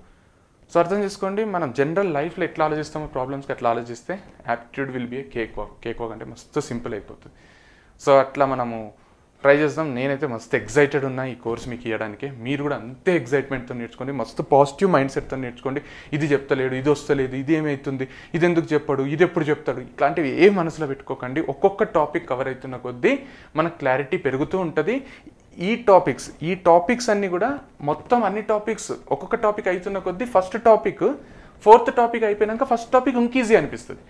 సో అర్థం చేసుకోండి, మనం జనరల్ లైఫ్లో ఎట్లా ఆలోచిస్తామో ప్రాబ్లమ్స్కి ఎట్లా ఆలోచిస్తే aptitude will be A cake walk అంటే మస్తు సింపుల్ అయిపోతుంది. సో అట్లా మనము ట్రై చేద్దాం. నేనైతే మస్తు ఎగ్జైటెడ్ ఉన్నా ఈ కోర్స్ మీకు ఇవ్వడానికి. మీరు కూడా అంతే ఎగ్జైట్మెంట్తో నేర్చుకోండి, మస్తు పాజిటివ్ మైండ్ సెట్తో నేర్చుకోండి. ఇది చెప్తలేడు, ఇది వస్తలేదు, ఇది ఏమవుతుంది, ఇది ఎందుకు చెప్పాడు, ఇది ఎప్పుడు చెప్తాడు, ఇట్లాంటివి ఏ మనసులో పెట్టుకోకండి. ఒక్కొక్క టాపిక్ కవర్ అవుతున్న కొద్దీ మనకు క్లారిటీ పెరుగుతూ ఉంటుంది. ఈ టాపిక్స్ అన్నీ కూడా మొత్తం అన్ని టాపిక్స్ ఒక్కొక్క టాపిక్ అవుతున్న కొద్దీ ఫస్ట్ టాపిక్ 4th టాపిక్ అయిపోయినాక ఫస్ట్ టాపిక్ ఇంక ఈజీ అనిపిస్తుంది.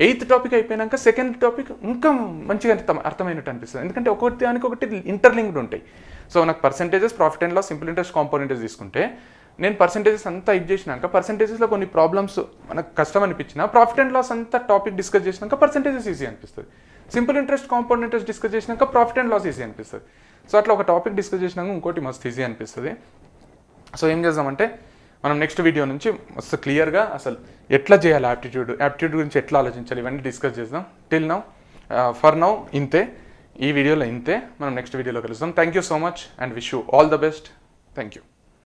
8th టాపిక్ అయిపోయినాక సెకండ్ టాపిక్ ఇంకా మంచిగా అర్థమైనట్టు అనిపిస్తుంది. ఎందుకంటే ఒకటి దానికి ఒకటి ఇంటర్లింక్డ్ ఉంటాయి. సో నాకు percentages, profit and loss, simple interest, components తీసుకుంటే నేను పర్సెంటేజెస్ అంతా ఇది చేసినాక పర్సెంటేజెస్లో కొన్ని ప్రాబ్లమ్స్ మనకు కష్టం అనిపించిన ప్రాఫిట్ అండ్ లాస్ అంతా టాపిక్ డిస్కస్ చేసినాక పర్సెంటేజెస్ ఈజీ అనిపిస్తుంది. సింపుల్ ఇంట్రెస్ట్, కాంపోనెంట్స్ డిస్కస్ చేసినాక ప్రాఫిట్ అండ్ లాస్ ఈజీ అనిపిస్తుంది. సో అట్లా ఒక టాపిక్ డిస్కస్ చేసినాక ఇంకోటి మస్తు ఈజీ అనిపిస్తుంది. సో ఏం చేద్దామంటే మనం నెక్స్ట్ వీడియో నుంచి మస్తు క్లియర్గా అసలు ఎట్లా చేయాలి, యాప్టిట్యూడ్ గురించి ఎట్లా ఆలోచించాలి, ఇవన్నీ డిస్కస్ చేద్దాం. టిల్ నౌ ఫర్ నౌ ఇంతే, ఈ వీడియోలో ఇంతే. మనం నెక్స్ట్ వీడియోలో కలుద్దాం. Thank you so much and wish you all the best. Thank you.